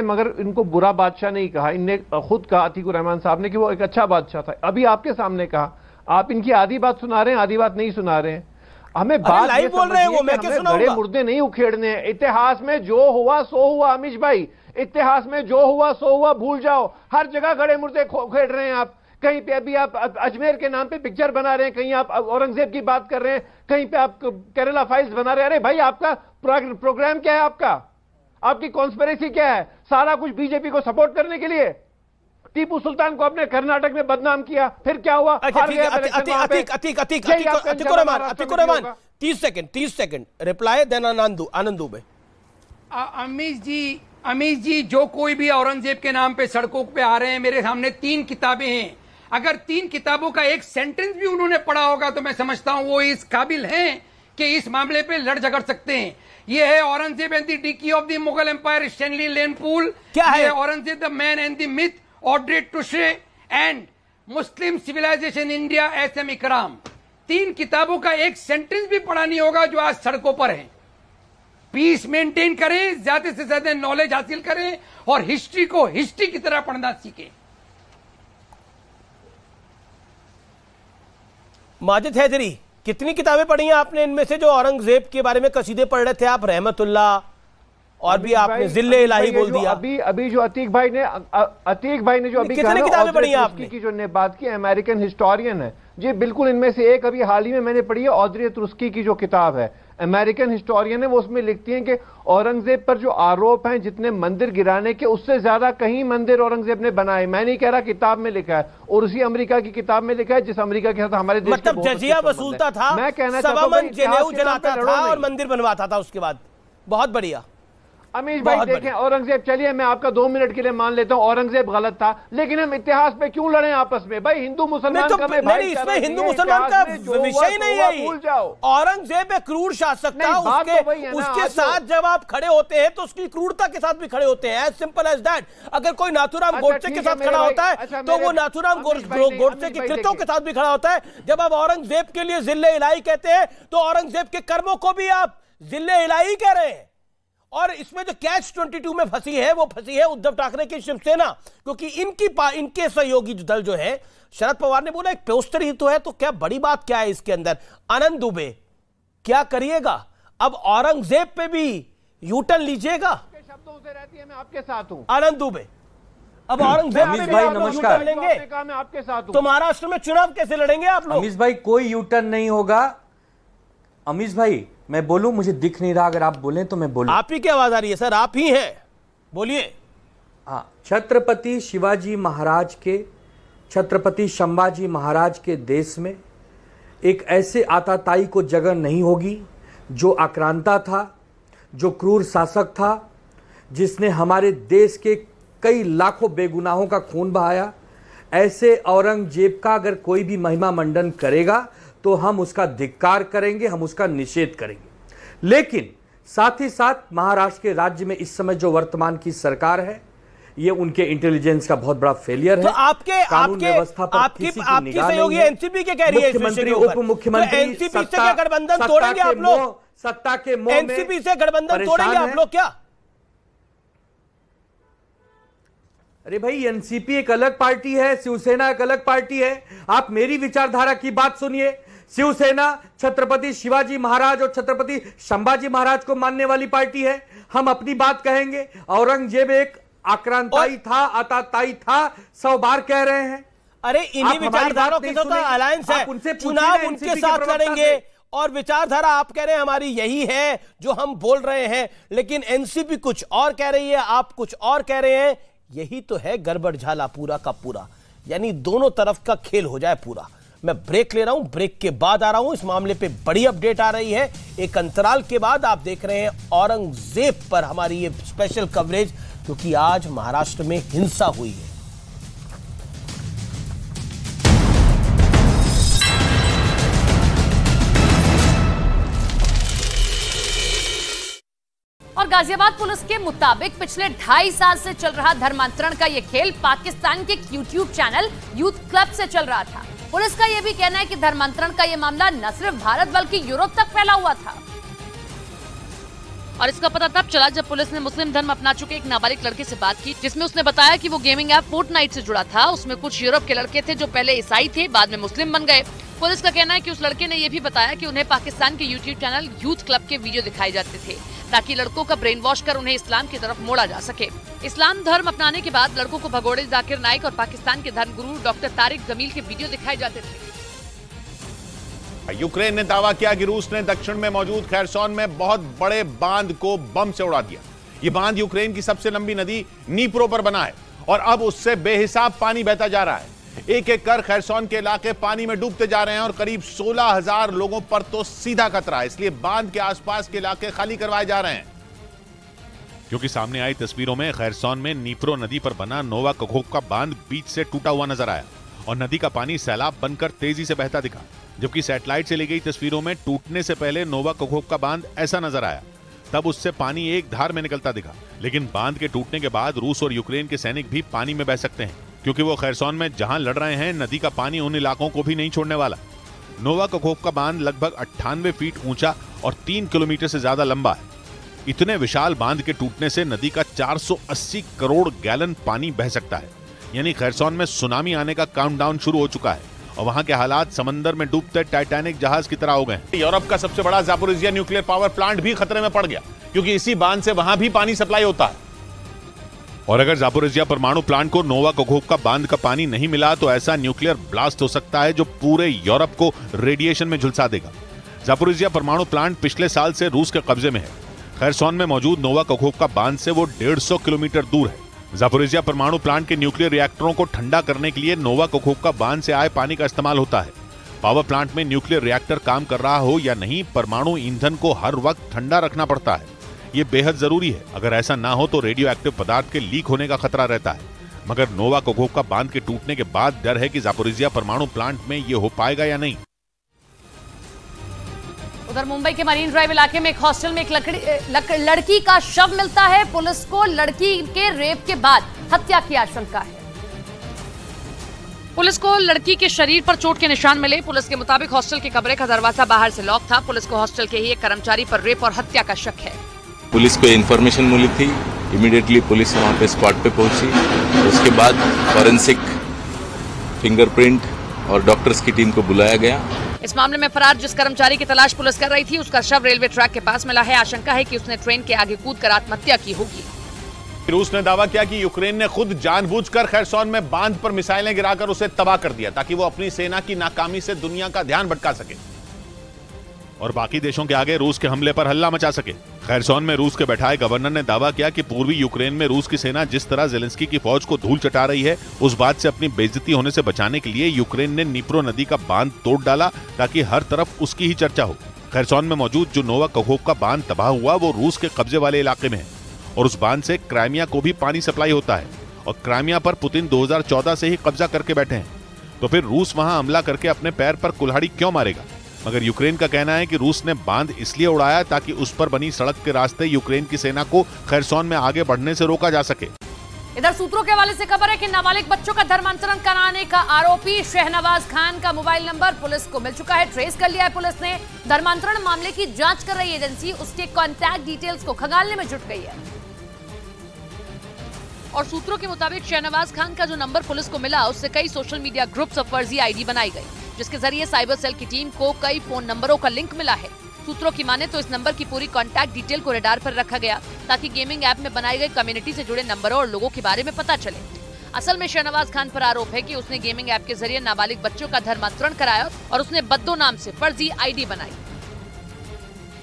Speaker 6: मगर इनको बुरा बादशाह नहीं कहा, इनने खुद कहा अतीकुर रहमान साहब ने कि वो एक अच्छा बादशाह था। अभी आपके सामने कहा, आप इनकी आधी बात सुना रहे हैं, आधी बात नहीं सुना रहे हैं। हमें बात
Speaker 1: लाइव बोल रहे हैं वो, मैं क्या सुनाऊंगा?
Speaker 6: बड़े मुर्दे नहीं उखेड़ने हैं। इतिहास में जो हुआ सो हुआ अमीश भाई, इतिहास में जो हुआ सो हुआ, भूल जाओ। हर जगह गड़े मुर्दे उखेड़ रहे हैं आप। कहीं पे अभी आप अजमेर के नाम पे पिक्चर बना रहे हैं, कहीं आप औरंगजेब की बात कर रहे हैं, कहीं पे आप केरला फाइल्स बना रहे हैं। अरे भाई, आपका प्रोग्राम क्या है? आपकी कॉन्स्पिरेसी क्या है? सारा कुछ बीजेपी को सपोर्ट करने के लिए। टीपू सुल्तान को आपने कर्नाटक में बदनाम किया, फिर क्या हुआ?
Speaker 1: Atiqur Rahman 30 second reply, then Anand Dubey.
Speaker 9: Amish ji, जो कोई भी औरंगजेब के नाम पे सड़कों पे आ रहे हैं, मेरे सामने 3 किताबें हैं। अगर 3 किताबों का एक सेंटेंस भी उन्होंने पढ़ा होगा तो मैं समझता हूं वो इस काबिल हैं कि इस मामले पे लड़ झगड़ सकते हैं। ये है Aurangzeb and the decay of the Mughal empire, Stanley Lane Poole.
Speaker 1: क्या है?
Speaker 9: Aurangzeb the man and the myth, Audrey Truschke and Muslim civilisation India, S M. Ikram. 3 किताबों का एक सेंटेंस भी पढ़ा नहीं होगा जो आज सड़कों पर है। पीस मेंटेन करें, ज्यादा से ज्यादा नॉलेज हासिल करें और हिस्ट्री को हिस्ट्री की तरह पढ़ना सीखें।
Speaker 1: माजिद हैदरी, कितनी किताबें पढ़ी हैं आपने इनमें से? जो औरंगजेब के बारे में कसीदे पढ़ रहे थे आप, रहमतुल्लाह, और भी आपने जिल्ले इलाही बोल दिया।
Speaker 6: अभी जो अतीक भाई ने जो अभी
Speaker 1: कितनी किताबें पढ़ी हैं आपने?
Speaker 6: की जो ने बात की, अमेरिकन हिस्टोरियन है जी, बिल्कुल इनमें से एक अभी हाल ही में मैंने पढ़ी है, ऑड्रे तुर्स्की की जो किताब है, अमेरिकन हिस्टोरियन है। वो उसमें लिखती हैं कि औरंगजेब पर जो आरोप हैं, जितने मंदिर गिराने के, उससे ज्यादा कहीं मंदिर औरंगजेब ने बनाए। मैं नहीं कह रहा, किताब में लिखा है, और उसी अमेरिका की किताब में लिखा है जिस अमेरिका के साथ हमारे देश
Speaker 1: मतलब जजिया वसूलता था,
Speaker 6: मैं कहना
Speaker 1: चाहता हूं जलाता था और मंदिर बनवाता था उसके बाद। बहुत बढ़िया
Speaker 6: अमीश भाई। देखें, औरंगजेब, चलिए मैं आपका 2 मिनट के लिए मान लेता हूं औरंगजेब गलत था, लेकिन हम इतिहास पे क्यों लड़े आपस में? भाई, हिंदू मुसलमान का मैं भाई,
Speaker 1: इसमें हिंदू मुसलमान का विषय नहीं है।
Speaker 6: भूल जाओ,
Speaker 1: औरंगजेब एक क्रूर शासक था, उसके साथ जब आप खड़े होते हैं तो उसकी क्रूरता के साथ भी खड़े होते हैं। As simple as that. अगर कोई नाथूराम गोडसे के साथ खड़ा होता है तो वो नाथूराम गोडसे की कृत्यों के साथ भी खड़ा होता है। जब आप औरंगजेब के लिए जिल्ले इलाही कहते हैं तो औरंगजेब के कर्मों को भी आप जिल्ले इलाही कह रहे हैं। और इसमें जो कैच 22 में फंसी है, वो फंसी है उद्धव ठाकरे की शिवसेना, क्योंकि इनके सहयोगी दल जो है, शरद पवार ने बोला एक पोस्टर ही तो है, तो क्या बड़ी बात क्या है इसके अंदर? आनंद दुबे, क्या करिएगा? अब औरंगजेब पे भी यूटर्न लीजिएगा?
Speaker 6: शब्दों से रहती है, मैं आपके साथ हूं।
Speaker 1: आनंद दुबे, अब औरंगजेब पे भी आप लोग यूटर्न लेंगे?
Speaker 6: मैं आपके साथ हूं।
Speaker 1: तो महाराष्ट्र में चुनाव कैसे लड़ेंगे आप लोग?
Speaker 10: अमीश भाई, कोई यूटर्न नहीं होगा। अमीश भाई, मैं बोलूं? मुझे दिख नहीं रहा, अगर आप बोलें तो मैं बोलूं।
Speaker 1: आप ही की आवाज आ रही है सर, आप ही हैं, बोलिए।
Speaker 10: हाँ, छत्रपति शिवाजी महाराज के, छत्रपति संभाजी महाराज के देश में एक ऐसे आताताई को जगह नहीं होगी जो आक्रांता था, जो क्रूर शासक था, जिसने हमारे देश के कई लाखों बेगुनाहों का खून बहाया, ऐसे औरंगजेब का अगर कोई भी महिमा मंडन करेगा तो हम उसका धिक्कार करेंगे, हम उसका निषेध करेंगे। लेकिन साथ ही साथ महाराष्ट्र के राज्य में इस समय जो वर्तमान की सरकार है, ये उनके इंटेलिजेंस का बहुत बड़ा फेलियर है।
Speaker 1: तो आपकी सहयोगी एनसीपी के कह रही है,
Speaker 10: मुख्यमंत्री उप मुख्यमंत्री
Speaker 1: एनसीपी से क्या गठबंधन तोड़ेंगे आप लोग?
Speaker 10: सत्ता के मोह में
Speaker 1: एनसीपी से गठबंधन तोड़ेंगे आप लोग क्या?
Speaker 10: अरे भाई, एनसीपी एक अलग पार्टी है, शिवसेना एक अलग पार्टी है। आप मेरी विचारधारा की बात सुनिए। शिवसेना छत्रपति शिवाजी महाराज और छत्रपति संभाजी महाराज को मानने वाली पार्टी है। हम अपनी बात कहेंगे। औरंगजेब एक आक्रांताई था, आताताई था, 100 बार कह रहे हैं।
Speaker 1: अरे इन्हीं विचारधाराओं के साथ अलायंस है, चुनाव उनके साथ लड़ेंगे और विचारधारा आप कह रहे हैं हमारी यही है जो हम बोल रहे हैं, लेकिन एनसीपी कुछ और कह रही है, आप कुछ और कह रहे हैं। यही तो है गड़बड़ झाला पूरा का पूरा, यानी दोनों तरफ का खेल हो जाए पूरा। मैं ब्रेक ले रहा हूं, ब्रेक के बाद आ रहा हूं। इस मामले पे बड़ी अपडेट आ रही है। एक अंतराल के बाद आप देख रहे हैं औरंगजेब पर हमारी ये स्पेशल कवरेज, क्योंकि आज महाराष्ट्र में हिंसा हुई है।
Speaker 11: और गाजियाबाद पुलिस के मुताबिक पिछले 2.5 साल से चल रहा धर्मांतरण का यह खेल पाकिस्तान के यूट्यूब चैनल यूथ क्लब से चल रहा था। पुलिस का यह भी कहना है कि धर्मांतरण का यह मामला न सिर्फ भारत बल्कि यूरोप तक फैला हुआ था। और इसका पता तब चला जब पुलिस ने मुस्लिम धर्म अपना चुके एक नाबालिग लड़के से बात की, जिसमें उसने बताया कि वो गेमिंग ऐप फोर्टनाइट से जुड़ा था। उसमें कुछ यूरोप के लड़के थे जो पहले ईसाई थे, बाद में मुस्लिम बन गए। पुलिस का कहना है कि उस लड़के ने यह भी बताया कि उन्हें पाकिस्तान के यूट्यूब चैनल यूथ क्लब के वीडियो दिखाए जाते थे ताकि लड़कों का ब्रेन वॉश कर उन्हें इस्लाम की तरफ मोड़ा जा सके। इस्लाम धर्म अपनाने के बाद लड़कों को भगोड़े जाकिर नाइक और पाकिस्तान के धर्मगुरु डॉक्टर तारिक जमील के वीडियो दिखाए जाते थे।
Speaker 12: यूक्रेन ने दावा किया कि रूस ने दक्षिण में मौजूद खैरसोन में बहुत बड़े बांध को बम से उड़ा दिया। ये बांध यूक्रेन की सबसे लंबी नदी नीप्रो पर बना है और अब उससे बेहिसाब पानी बहता जा रहा है। एक एक कर खैरसोन के इलाके पानी में डूबते जा रहे हैं और करीब 16,000 लोगों पर तो सीधा खतरा है। इसलिए बांध के आसपास के इलाके खाली करवाए जा रहे हैं।
Speaker 13: क्योंकि सामने आई तस्वीरों में खैरसोन में नीप्रो नदी पर बना नोवा कखोव का बांध बीच से टूटा हुआ नजर आया और नदी का पानी सैलाब बनकर तेजी से बहता दिखा। जबकि सैटेलाइट से ली गई तस्वीरों में टूटने से पहले नोवा कखोव का बांध ऐसा नजर आया, तब उससे पानी एक धार में निकलता दिखा। लेकिन बांध के टूटने के बाद रूस और यूक्रेन के सैनिक भी पानी में बह सकते हैं, क्योंकि वो खैरसोन में जहां लड़ रहे हैं नदी का पानी उन इलाकों को भी नहीं छोड़ने वाला। नोवा कखोव का बांध लगभग 98 फीट ऊंचा और 3 किलोमीटर से ज्यादा लंबा है। इतने विशाल बांध के टूटने से नदी का 480 करोड़ गैलन पानी बह सकता है, यानी खैरसोन में सुनामी आने का काउंटडाउन शुरू हो चुका है और वहां के हालात समंदर में डूबते टाइटैनिक जहाज की तरह हो गए।
Speaker 12: यूरोप का सबसे बड़ा ज़ापोरिज़िया न्यूक्लियर पावर प्लांट भी खतरे में पड़ गया, क्योंकि इसी बांध से वहां भी पानी सप्लाई होता है।
Speaker 13: और अगर ज़ापोरिज़िया परमाणु प्लांट को नोवा कखोव का बांध का पानी नहीं मिला तो ऐसा न्यूक्लियर ब्लास्ट हो सकता है जो पूरे यूरोप को रेडिएशन में झुलसा देगा। ज़ापोरिज़िया परमाणु प्लांट पिछले साल से रूस के कब्जे में है। खैरसोन में मौजूद नोवा कखोव का बांध से वो 150 किलोमीटर दूर है। ज़ापोरिज़िया परमाणु प्लांट के न्यूक्लियर रिएक्टरों को ठंडा करने के लिए नोवा कखोव का बांध से आए पानी का इस्तेमाल होता है। पावर प्लांट में न्यूक्लियर रिएक्टर काम कर रहा हो या नहीं, परमाणु ईंधन को हर वक्त ठंडा रखना पड़ता है। ये बेहद जरूरी है। अगर ऐसा ना हो तो रेडियो एक्टिव पदार्थ के लीक होने का खतरा रहता है। मगर नोवा कखोव का बांध के टूटने के बाद डर है कि ज़ापोरिज़िया परमाणु प्लांट में ये हो पाएगा या नहीं।
Speaker 11: उधर मुंबई के मरीन ड्राइव इलाके में एक हॉस्टल में एक लड़की का शव मिलता है। पुलिस को लड़की के रेप के बाद हत्या की आशंका है। पुलिस को लड़की के शरीर पर चोट के निशान मिले। पुलिस के मुताबिक हॉस्टल के कमरे का दरवाजा बाहर से लॉक था। पुलिस को हॉस्टल के ही एक कर्मचारी पर रेप और हत्या का शक है।
Speaker 14: पुलिस को इन्फॉर्मेशन मिली थी, इमीडिएटली पुलिस वहाँ पे स्पॉट पे पहुंची। उसके बाद फॉरेंसिक, फिंगरप्रिंट और डॉक्टर्स की टीम को बुलाया गया।
Speaker 11: इस मामले में फरार जिस कर्मचारी की तलाश पुलिस कर रही थी, उसका शव रेलवे ट्रैक के पास मिला है। आशंका है कि उसने ट्रेन के आगे कूदकर आत्महत्या की होगी।
Speaker 12: रूस ने दावा किया कि यूक्रेन ने खुद जानबूझकर खैरसोन में बांध पर मिसाइलें गिराकर उसे तबाह कर दिया, ताकि वो अपनी सेना की नाकामी से दुनिया का ध्यान भटका सके
Speaker 13: और बाकी देशों के आगे रूस के हमले पर हल्ला मचा सके। खैरसोन में रूस के बैठाए गवर्नर ने दावा किया कि पूर्वी यूक्रेन में रूस की सेना जिस तरह ज़ेलेंस्की की फौज को धूल चटा रही है, उस बात से अपनी बेइज्जती होने से बचाने के लिए यूक्रेन ने नीप्रो नदी का बांध तोड़ डाला ताकि हर तरफ उसकी ही चर्चा हो। खैरसॉन में मौजूद जो नोवा कखोव का बांध तबाह हुआ वो रूस के कब्जे वाले इलाके में है और उस बांध से क्राइमिया को भी पानी सप्लाई होता है और क्राइमिया पर पुतिन 2014 से ही कब्जा करके बैठे हैं। तो फिर रूस वहां हमला करके अपने पैर पर कुल्हाड़ी क्यों मारेगा? मगर यूक्रेन का कहना है कि रूस ने बांध इसलिए उड़ाया ताकि उस पर बनी सड़क के रास्ते यूक्रेन की सेना को खैरसॉन में आगे बढ़ने से रोका जा सके।
Speaker 11: इधर सूत्रों के हवाले से खबर है कि नाबालिग बच्चों का धर्मांतरण कराने का आरोपी शहनवाज खान का मोबाइल नंबर पुलिस को मिल चुका है, ट्रेस कर लिया है पुलिस ने। धर्मांतरण मामले की जांच कर रही एजेंसी उसके कॉन्टैक्ट डिटेल्स को खंगालने में जुट गई है। और सूत्रों के मुताबिक शहनवाज खान का जो नंबर पुलिस को मिला उससे कई सोशल मीडिया ग्रुप्स और फर्जी आईडी बनाई गई, जिसके जरिए साइबर सेल की टीम को कई फोन नंबरों का लिंक मिला है। सूत्रों की माने तो इस नंबर की पूरी कॉन्टैक्ट डिटेल को रडार पर रखा गया ताकि गेमिंग ऐप में बनाई गई कम्युनिटी से जुड़े नंबरों और लोगों के बारे में पता चले। असल में शहनवाज खान पर आरोप है कि उसने गेमिंग ऐप के जरिए नाबालिग बच्चों का धर्मांतरण कराया और उसने बद्दो नाम से फर्जी आईडी बनाई।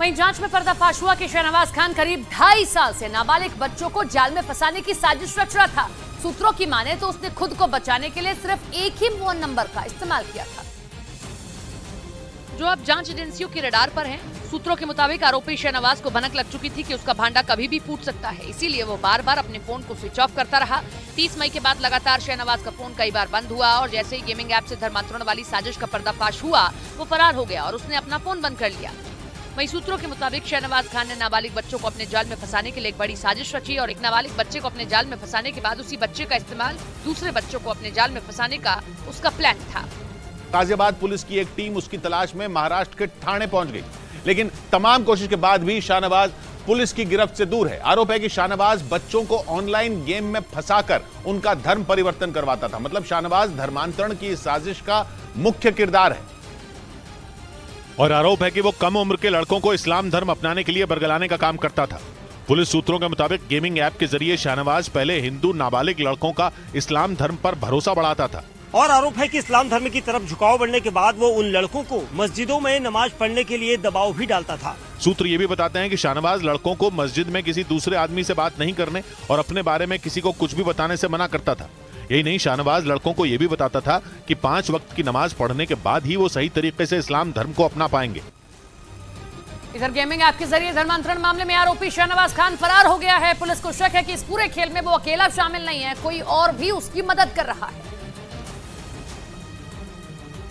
Speaker 11: वहीं जांच में पर्दाफाश हुआ कि शहनवाज खान करीब 2.5 साल से नाबालिग बच्चों को जाल में फंसाने की साजिश रच रहा था। सूत्रों की माने तो उसने खुद को बचाने के लिए सिर्फ एक ही फोन नंबर का इस्तेमाल किया था, जो अब जांच एजेंसियों के रडार पर हैं। सूत्रों के मुताबिक आरोपी शहनवाज को भनक लग चुकी थी कि उसका भांडा कभी भी फूट सकता है, इसीलिए वो बार बार अपने फोन को स्विच ऑफ करता रहा। 30 मई के बाद लगातार शहनवाज का फोन कई बार बंद हुआ और जैसे ही गेमिंग ऐप से धर्मांतरण वाली साजिश का पर्दाफाश हुआ वो फरार हो गया और उसने अपना फोन बंद कर लिया। वहीं सूत्रों के मुताबिक शहनवाज खान ने नाबालिग बच्चों को अपने जाल में फंसाने के लिए एक बड़ी साजिश रची और एक नाबालिग बच्चे को अपने जाल में फंसाने के बाद उसी बच्चे का इस्तेमाल दूसरे बच्चों को अपने जाल में फंसाने का उसका प्लान था।
Speaker 12: गाजियाबाद पुलिस की एक टीम उसकी तलाश में महाराष्ट्र के ठाणे पहुंच गई, लेकिन तमाम कोशिश के बाद भी शाहनवाज पुलिस की गिरफ्त से दूर है। आरोप है कि शाहनवाज बच्चों को ऑनलाइन गेम में फंसाकर उनका धर्म परिवर्तन करवाता था। मतलब शाहनवाज धर्मांतरण की इस साजिश का मुख्य किरदार है
Speaker 13: और आरोप है कि वो कम उम्र के लड़कों को इस्लाम धर्म अपनाने के लिए बरगलाने का काम करता था। पुलिस सूत्रों के मुताबिक गेमिंग ऐप के जरिए शाहनवाज पहले हिंदू नाबालिग लड़कों का इस्लाम धर्म पर भरोसा बढ़ाता था
Speaker 15: और आरोप है कि इस्लाम धर्म की तरफ झुकाव बढ़ने के बाद वो उन लड़कों को मस्जिदों में नमाज पढ़ने के लिए दबाव भी डालता था।
Speaker 13: सूत्र ये भी बताते हैं कि शाहनवाज लड़कों को मस्जिद में किसी दूसरे आदमी से बात नहीं करने और अपने बारे में किसी को कुछ भी बताने से मना करता था। यही नहीं, शाहनवाज लड़कों को यह भी बताता था कि 5 वक्त की नमाज पढ़ने के बाद ही वो सही तरीके से इस्लाम धर्म को अपना पाएंगे।
Speaker 11: इधर गेमिंग ऐप के जरिए धर्मांतरण मामले में आरोपी शहनवाज खान फरार हो गया है। पुलिस को शक है कि इस पूरे खेल में वो अकेला शामिल नहीं है, कोई और भी उसकी मदद कर रहा है।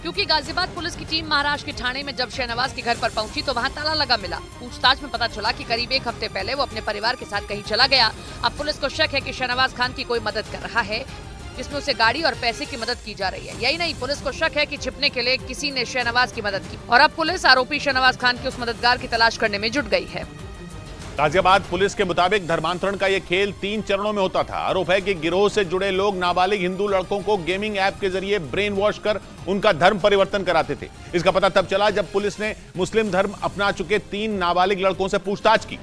Speaker 11: क्योंकि गाजियाबाद पुलिस की टीम महाराष्ट्र के ठाणे में जब शहनवाज के घर पर पहुंची तो वहां ताला लगा मिला। पूछताछ में पता चला कि करीब 1 हफ्ते पहले वो अपने परिवार के साथ कहीं चला गया। अब पुलिस को शक है कि शहनवाज खान की कोई मदद कर रहा है, जिसमें उसे गाड़ी और पैसे की मदद की जा रही है। यही नहीं, पुलिस को शक है कि छिपने के लिए किसी ने शहनवाज की मदद की और अब पुलिस आरोपी शहनवाज खान के उस मददगार की तलाश करने में जुट गई है।
Speaker 12: गाजियाबाद पुलिस के मुताबिक धर्मांतरण का यह खेल 3 चरणों में होता था। आरोप है कि गिरोह से जुड़े लोग नाबालिग हिंदू लड़कों को गेमिंग ऐप के जरिए ब्रेन वॉश कर उनका धर्म परिवर्तन कराते थे। इसका पता तब चला जब पुलिस ने मुस्लिम धर्म अपना चुके 3 नाबालिग लड़कों से पूछताछ की,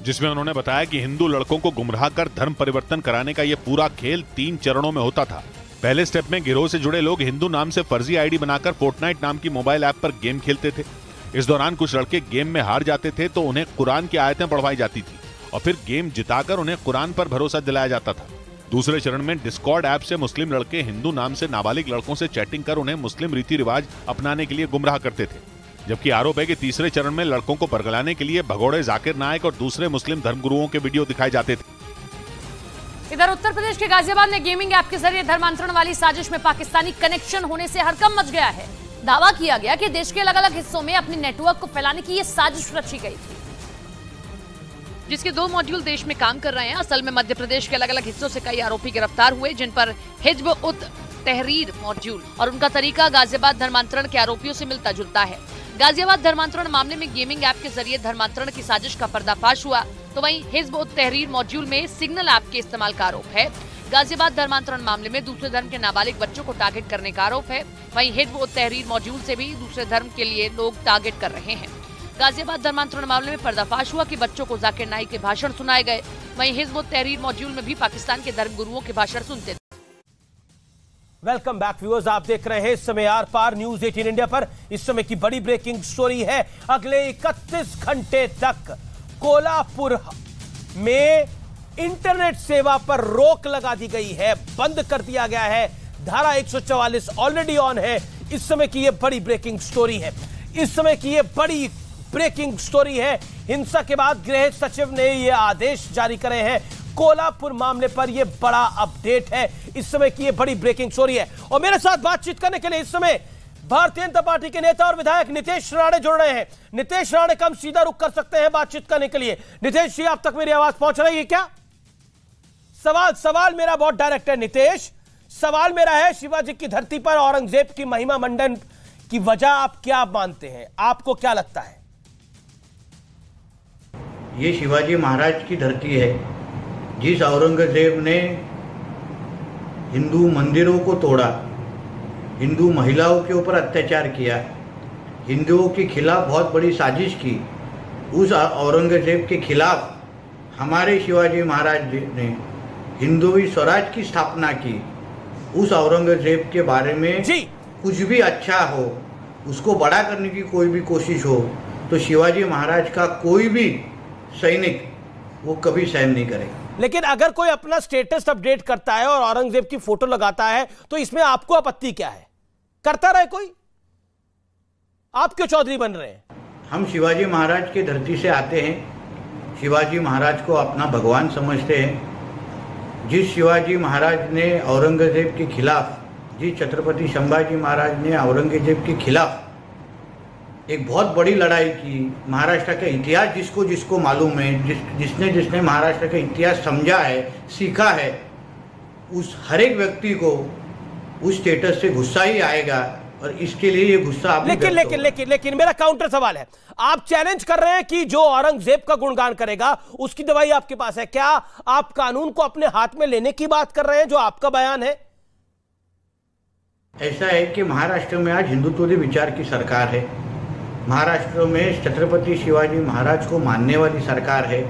Speaker 13: जिसमें उन्होंने बताया कि हिंदू लड़कों को गुमराह कर धर्म परिवर्तन कराने का यह पूरा खेल 3 चरणों में होता था। पहले स्टेप में गिरोह से जुड़े लोग हिंदू नाम से फर्जी आईडी बनाकर फोर्टनाइट नाम की मोबाइल ऐप पर गेम खेलते थे। इस दौरान कुछ लड़के गेम में हार जाते थे तो उन्हें कुरान की आयतें पढ़वाई जाती थी और फिर गेम जिताकर उन्हें कुरान पर भरोसा दिलाया जाता था। दूसरे चरण में डिस्कॉर्ड ऐप से मुस्लिम लड़के हिंदू नाम से नाबालिग लड़कों से चैटिंग कर उन्हें मुस्लिम रीति रिवाज अपनाने के लिए गुमराह करते थे। जबकि आरोप है कि तीसरे चरण में लड़कों को बरगलाने के लिए भगोड़े जाकिर नायक और दूसरे मुस्लिम धर्मगुरुओं के वीडियो दिखाए जाते थे।
Speaker 11: इधर उत्तर प्रदेश के गाजियाबाद में गेमिंग ऐप के जरिए धर्मांतरण वाली साजिश में पाकिस्तानी कनेक्शन होने से हड़कंप मच गया है। दावा किया गया कि देश के अलग अलग हिस्सों में अपने नेटवर्क को फैलाने की यह साजिश रची गई थी, जिसके 2 मॉड्यूल देश में काम कर रहे हैं। असल में मध्य प्रदेश के अलग अलग हिस्सों से कई आरोपी गिरफ्तार हुए, जिन पर हिज्ब उत तहरीर मॉड्यूल और उनका तरीका गाजियाबाद धर्मांतरण के आरोपियों से मिलता जुलता है। गाजियाबाद धर्मांतरण मामले में गेमिंग ऐप के जरिए धर्मांतरण की साजिश का पर्दाफाश हुआ, तो वहीं हिज्ब उत तहरीर मॉड्यूल में सिग्नल ऐप के इस्तेमाल का आरोप है। गाजियाबाद धर्मांतरण मामले में दूसरे धर्म के नाबालिग बच्चों को टारगेट करने का आरोप है। वहीं हिज्ब उत तहरीर मॉड्यूल से भी दूसरे धर्म के लिए लोग टारगेट कर रहे हैं। गाजियाबाद धर्मांतरण मामले में पर्दाफाश हुआ कि बच्चों को जाकिर नाइक के भाषण सुनाए गए। वहीं हिज्ब उत तहरीर मॉड्यूल में भी पाकिस्तान के धर्मगुरुओं के भाषण सुनते थे।
Speaker 1: वेलकम बैक व्यूअर्स, आप देख रहे हैं इस समय आर पार न्यूज 18 इंडिया पर। इस समय की बड़ी ब्रेकिंग स्टोरी है। अगले 31 घंटे तक कोल्हापुर में इंटरनेट सेवा पर रोक लगा दी गई है, बंद कर दिया गया है। धारा 144 ऑलरेडी ऑन है। इस समय की यह बड़ी ब्रेकिंग स्टोरी है। इस समय की ये बड़ी ब्रेकिंग स्टोरी है। हिंसा के बाद गृह सचिव ने ये आदेश जारी करे हैं। कोल्हापुर मामले पर यह बड़ा अपडेट है, इस समय की ये बड़ी ब्रेकिंग स्टोरी है। और मेरे साथ बातचीत करने के लिए इस समय भारतीय जनता पार्टी के नेता और विधायक नितेश राणे जुड़ रहे हैं। नितेश राणे का हम सीधा रुख कर सकते हैं बातचीत करने के लिए। नितेश जी, आप तक मेरी आवाज पहुंच रही है क्या? सवाल मेरा बहुत डायरेक्ट है नितेश। सवाल मेरा है, शिवाजी की धरती पर औरंगजेब की महिमा मंडन की वजह आप क्या मानते हैं? आपको क्या लगता है?
Speaker 16: ये शिवाजी महाराज की धरती है। जिस औरंगजेब ने हिंदू मंदिरों को तोड़ा, हिंदू महिलाओं के ऊपर अत्याचार किया, हिंदुओं के खिलाफ बहुत बड़ी साजिश की, उस औरंगजेब के खिलाफ हमारे शिवाजी महाराज ने हिंदुवी स्वराज की स्थापना की। उस औरंगजेब के बारे में कुछ भी अच्छा हो, उसको बड़ा करने की कोई भी कोशिश हो, तो शिवाजी महाराज का कोई भी सैनिक वो कभी सहन नहीं करेगा।
Speaker 1: लेकिन अगर कोई अपना स्टेटस अपडेट करता है और औरंगजेब की फोटो लगाता है तो इसमें आपको आपत्ति क्या है? करता रहे कोई, आप क्यों चौधरी बन रहे हैं?
Speaker 16: हम शिवाजी महाराज की धरती से आते हैं, शिवाजी महाराज को अपना भगवान समझते हैं। जिस शिवाजी महाराज ने औरंगजेब के खिलाफ, जिस छत्रपति संभाजी महाराज ने औरंगजेब के खिलाफ एक बहुत बड़ी लड़ाई की, महाराष्ट्र का इतिहास जिसको जिसको मालूम है, जिसने महाराष्ट्र का इतिहास समझा है, सीखा है, उस हर एक व्यक्ति को उस स्टेटस से गुस्सा ही आएगा। और इसके लिए ये गुस्सा आप
Speaker 1: लेकिन मेरा काउंटर सवाल है, आप चैलेंज कर रहे हैं कि जो औरंगजेब का गुणगान करेगा उसकी दवाई आपके पास है। क्या आप कानून को अपने हाथ में लेने की बात कर रहे हैं, जो आपका बयान है?
Speaker 16: ऐसा है कि महाराष्ट्र में आज हिंदुत्ववादी विचार की सरकार है। महाराष्ट्र में छत्रपति शिवाजी महाराज को मानने वाली सरकार है।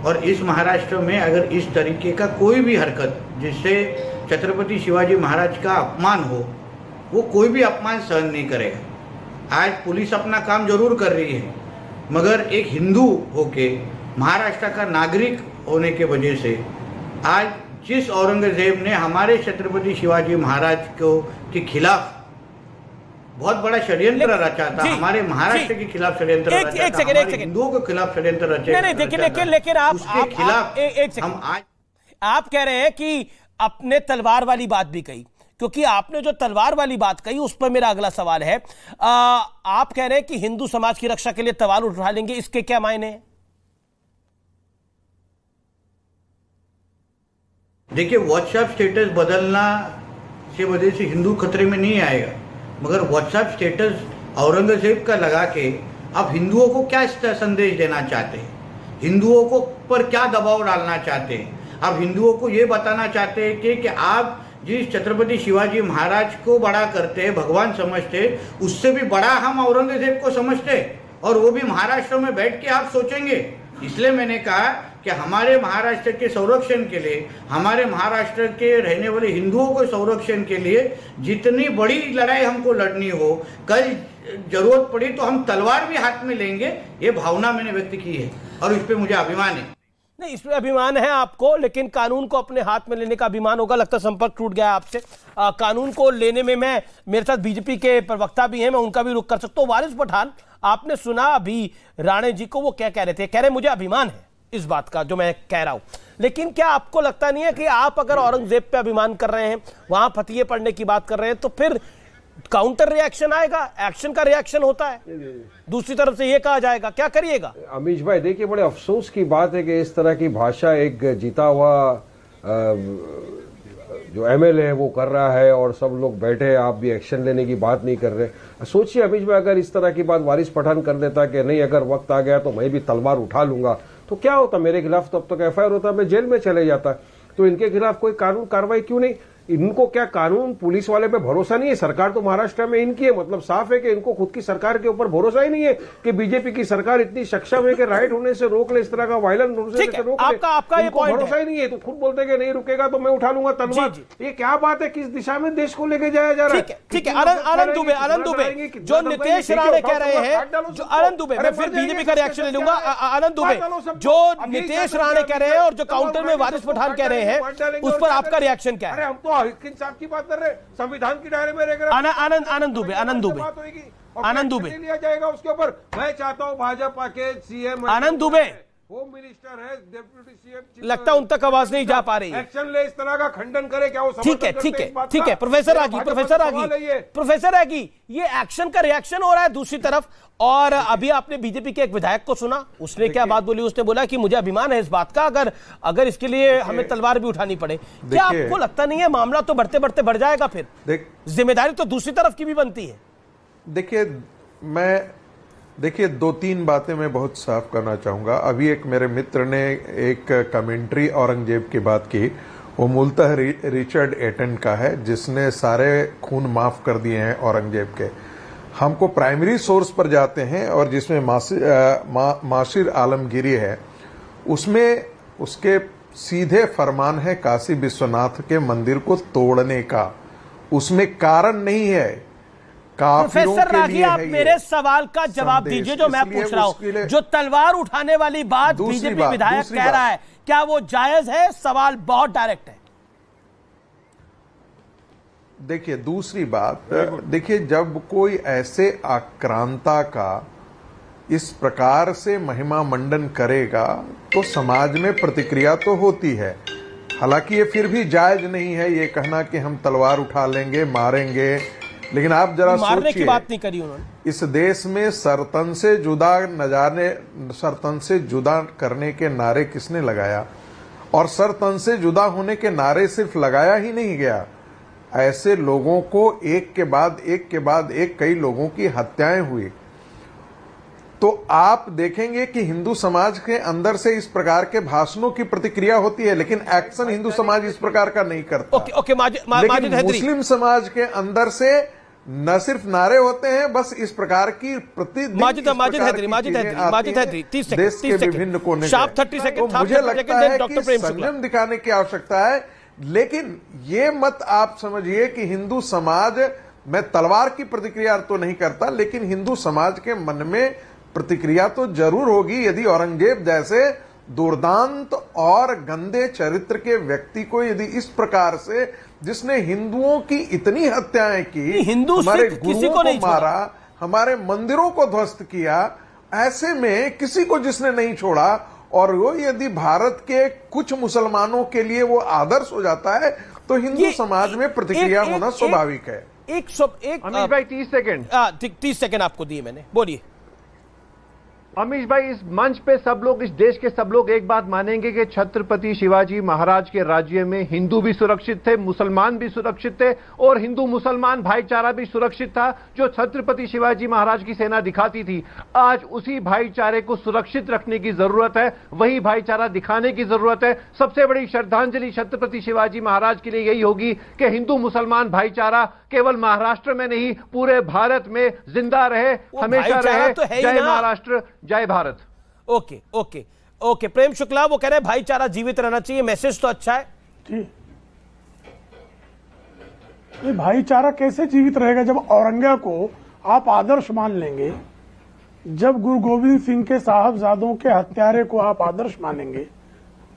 Speaker 16: और इस महाराष्ट्र में अगर इस तरीके का कोई भी हरकत जिससे छत्रपति शिवाजी महाराज का अपमान हो, वो कोई भी अपमान सहन नहीं करेगा। आज पुलिस अपना काम जरूर कर रही है, मगर एक हिंदू होके, महाराष्ट्र का नागरिक होने के वजह से आज जिस औरंगजेब ने हमारे छत्रपति शिवाजी महाराज के खिलाफ बहुत बड़ा षड्यंत्र रचा था, हमारे महाराष्ट्र के खिलाफ षड्यंत्र रचा था, हमारे हिंदुओं के खिलाफ षड्यंत्र रचा।
Speaker 1: लेकिन आप कह रहे हैं कि आपने तलवार वाली बात भी कही, क्योंकि आपने जो तलवार वाली बात कही उस पर मेरा अगला सवाल है। आप कह रहे हैं कि हिंदू समाज की रक्षा के लिए तलवार उठा लेंगे, इसके क्या मायने हैं?
Speaker 16: देखिए, व्हाट्सएप स्टेटस बदलना से वजह से हिंदू खतरे में नहीं आएगा, मगर व्हाट्सएप स्टेटस औरंगजेब का लगा के आप हिंदुओं को क्या संदेश देना चाहते हैं? हिंदुओं को पर क्या दबाव डालना चाहते हैं? आप हिंदुओं को ये बताना चाहते हैं कि आप जिस छत्रपति शिवाजी महाराज को बड़ा करते हैं, भगवान समझते, उससे भी बड़ा हम औरंगजेब को समझते, और वो भी महाराष्ट्र में बैठ के आप सोचेंगे। इसलिए मैंने कहा कि हमारे महाराष्ट्र के संरक्षण के लिए, हमारे महाराष्ट्र के रहने वाले हिंदुओं को संरक्षण के लिए जितनी बड़ी लड़ाई हमको लड़नी हो, कल जरूरत पड़ी तो हम तलवार भी हाथ में लेंगे, ये भावना मैंने व्यक्त की है और इस पे मुझे अभिमान है।
Speaker 1: नहीं, इसमें अभिमान है आपको, लेकिन कानून को अपने हाथ में लेने का अभिमान होगा। लगता है संपर्क टूट गया आपसे। कानून को लेने में मेरे साथ बीजेपी के प्रवक्ता भी हैं, मैं उनका भी रुख कर सकता हूँ। वारिस पठान, आपने सुना अभी राणे जी को, वो क्या कह रहे थे? कह रहे मुझे अभिमान है इस बात का जो मैं कह रहा हूं। लेकिन क्या आपको लगता नहीं है कि आप अगर औरंगजेब पे अभिमान कर रहे हैं, वहां फतिये पढ़ने की बात कर रहे हैं, तो फिर काउंटर रिएक्शन आएगा, एक्शन का रिएक्शन होता है, दूसरी तरफ से ये कहा जाएगा, क्या करिएगा?
Speaker 7: अमीश भाई, देखिए, बड़े अफसोस की बात है कि इस तरह की भाषा एक जीता हुआ जो एमएलए है वो कर रहा है और सब लोग बैठे, आप भी एक्शन लेने की बात नहीं कर रहे। सोचिए अमीश भाई, अगर इस तरह की बात वारिस पठान कर देता कि नहीं, अगर वक्त आ गया तो मैं भी तलवार उठा लूंगा, तो क्या होता? मेरे खिलाफ तब तक एफआईआर होता, मैं जेल में चले जाता। तो इनके खिलाफ कोई कानून कार्रवाई क्यों नहीं? इनको क्या कानून पुलिस वाले पे भरोसा नहीं है? सरकार तो महाराष्ट्र में इनकी है, मतलब साफ है कि इनको खुद की सरकार के ऊपर भरोसा ही नहीं है कि बीजेपी की सरकार इतनी सक्षम है कि राइट होने से रोक ले, इस तरह का वायलेंस होने से रोक ले।
Speaker 1: आपका ये पॉइंट
Speaker 7: भरोसा ही नहीं है, तो खुद बोलते कि नहीं रुकेगा तो मैं उठा लूंगा तलवार। ये क्या बात है? किस दिशा में देश को लेके जाया जा रहा है?
Speaker 1: ठीक है, आनंद दुबे, जो नितेश राणे कह रहे हैं, जो आनंद दुबे, मैं फिर बीजेपी का रिएक्शन ले लूंगा। आनंद दुबे, जो नितेश राणे कह रहे हैं और जो काउंटर में वारिस पठान कह रहे हैं, उस पर आपका रिएक्शन क्या है?
Speaker 7: तो हक इंसाफ की बात कर रहे, संविधान की दायरे में रह
Speaker 1: आनंद दुबे
Speaker 7: बात होगी, आनंद दुबे लिया जाएगा उसके ऊपर। मैं चाहता हूँ भाजपा के सीएम
Speaker 1: आनंद दुबे
Speaker 7: होम मिनिस्टर है, डिप्टी सीएम,
Speaker 1: लगता उन तक आवाज नहीं जा पा रही है।
Speaker 7: एक्शन ले, इस तरह का खंडन करे, क्या वो
Speaker 1: ठीक है प्रोफेसर आगी, ये एक्शन का रिएक्शन हो रहा है दूसरी तरफ। और अभी आपने बीजेपी के एक विधायक को सुना, उसने क्या बात बोली, उसने बोला कि मुझे अभिमान है इस बात का, अगर इसके लिए हमें तलवार भी उठानी पड़े। क्या आपको लगता नहीं है मामला तो बढ़ते बढ़ते बढ़ जाएगा, फिर जिम्मेदारी तो दूसरी तरफ की भी बनती है?
Speaker 8: देखिए 2-3 बातें मैं बहुत साफ करना चाहूंगा। अभी एक मेरे मित्र ने एक कमेंट्री औरंगजेब की बात की, वो मूलतः रिचर्ड एटन का है, जिसने सारे खून माफ कर दिए हैं औरंगजेब के। हमको प्राइमरी सोर्स पर जाते हैं और जिसमें माशिर आलमगीरी है, उसमें उसके सीधे फरमान है काशी विश्वनाथ के मंदिर को तोड़ने का, उसमें कारण नहीं है।
Speaker 1: प्रोफेसर रागी, आप मेरे सवाल का जवाब दीजिए जो मैं पूछ रहा हूं। जो तलवार उठाने वाली बात बीजेपी विधायक कह रहा है, क्या वो जायज है? सवाल बहुत डायरेक्ट है।
Speaker 8: देखिए दूसरी बात, देखिए जब कोई ऐसे आक्रांता का इस प्रकार से महिमा मंडन करेगा तो समाज में प्रतिक्रिया तो होती है। हालांकि ये फिर भी जायज नहीं है ये कहना कि हम तलवार उठा लेंगे, मारेंगे, लेकिन आप जरा
Speaker 1: मारने की बात नहीं करी उन्होंने।
Speaker 8: इस देश में सरतन से जुदा करने के नारे किसने लगाया? और सरतन से जुदा होने के नारे सिर्फ लगाया ही नहीं गया, ऐसे लोगों को एक के बाद एक कई लोगों की हत्याएं हुई। तो आप देखेंगे कि हिंदू समाज के अंदर से इस प्रकार के भाषणों की प्रतिक्रिया होती है, लेकिन एक्शन हिंदू समाज इस प्रकार का नहीं करता। लेकिन मुस्लिम समाज के अंदर से न सिर्फ नारे होते हैं, बस इस प्रकार की
Speaker 1: माजिद हैदरी 30 सेकंड
Speaker 8: देश के विभिन्न कोने से। मुझे लगता है कि संयम दिखाने की आवश्यकता है, लेकिन ये मत आप समझिए कि हिंदू समाज, मैं तलवार की प्रतिक्रिया तो नहीं करता, लेकिन हिंदू समाज के मन में प्रतिक्रिया तो जरूर होगी यदि औरंगजेब जैसे दुर्दांत और गंदे चरित्र के व्यक्ति को यदि इस प्रकार से, जिसने हिंदुओं की इतनी हत्याएं की, हमारे गुरुओं को मारा, हमारे मंदिरों को ध्वस्त किया, ऐसे में किसी को जिसने नहीं छोड़ा, और वो यदि भारत के कुछ मुसलमानों के लिए वो आदर्श हो जाता है, तो हिंदू समाज में प्रतिक्रिया होना स्वाभाविक है।
Speaker 6: अमीश भाई
Speaker 1: 30 सेकंड आपको दिए मैंने, बोलिए।
Speaker 6: अमीश भाई, इस मंच पे सब लोग, इस देश के सब लोग एक बात मानेंगे कि छत्रपति शिवाजी महाराज के राज्य में हिंदू भी सुरक्षित थे, मुसलमान भी सुरक्षित थे, और हिंदू मुसलमान भाईचारा भी सुरक्षित था जो छत्रपति शिवाजी महाराज की सेना दिखाती थी। आज उसी भाईचारे को सुरक्षित रखने की जरूरत है, वही भाईचारा दिखाने की जरूरत है। सबसे बड़ी श्रद्धांजलि छत्रपति शिवाजी महाराज के लिए यही होगी कि हिंदू मुसलमान भाईचारा केवल महाराष्ट्र में नहीं, पूरे भारत में जिंदा रहे, हमेशा रहे।
Speaker 1: तो
Speaker 6: जय महाराष्ट्र, जय भारत।
Speaker 1: ओके प्रेम शुक्ला, वो कह रहे हैं भाईचारा जीवित रहना चाहिए, मैसेज तो अच्छा है जी।
Speaker 3: ये भाईचारा कैसे जीवित रहेगा जब औरंगजेब को आप आदर्श मान लेंगे, जब गुरु गोविंद सिंह के साहबजादों के हत्यारे को आप आदर्श मानेंगे?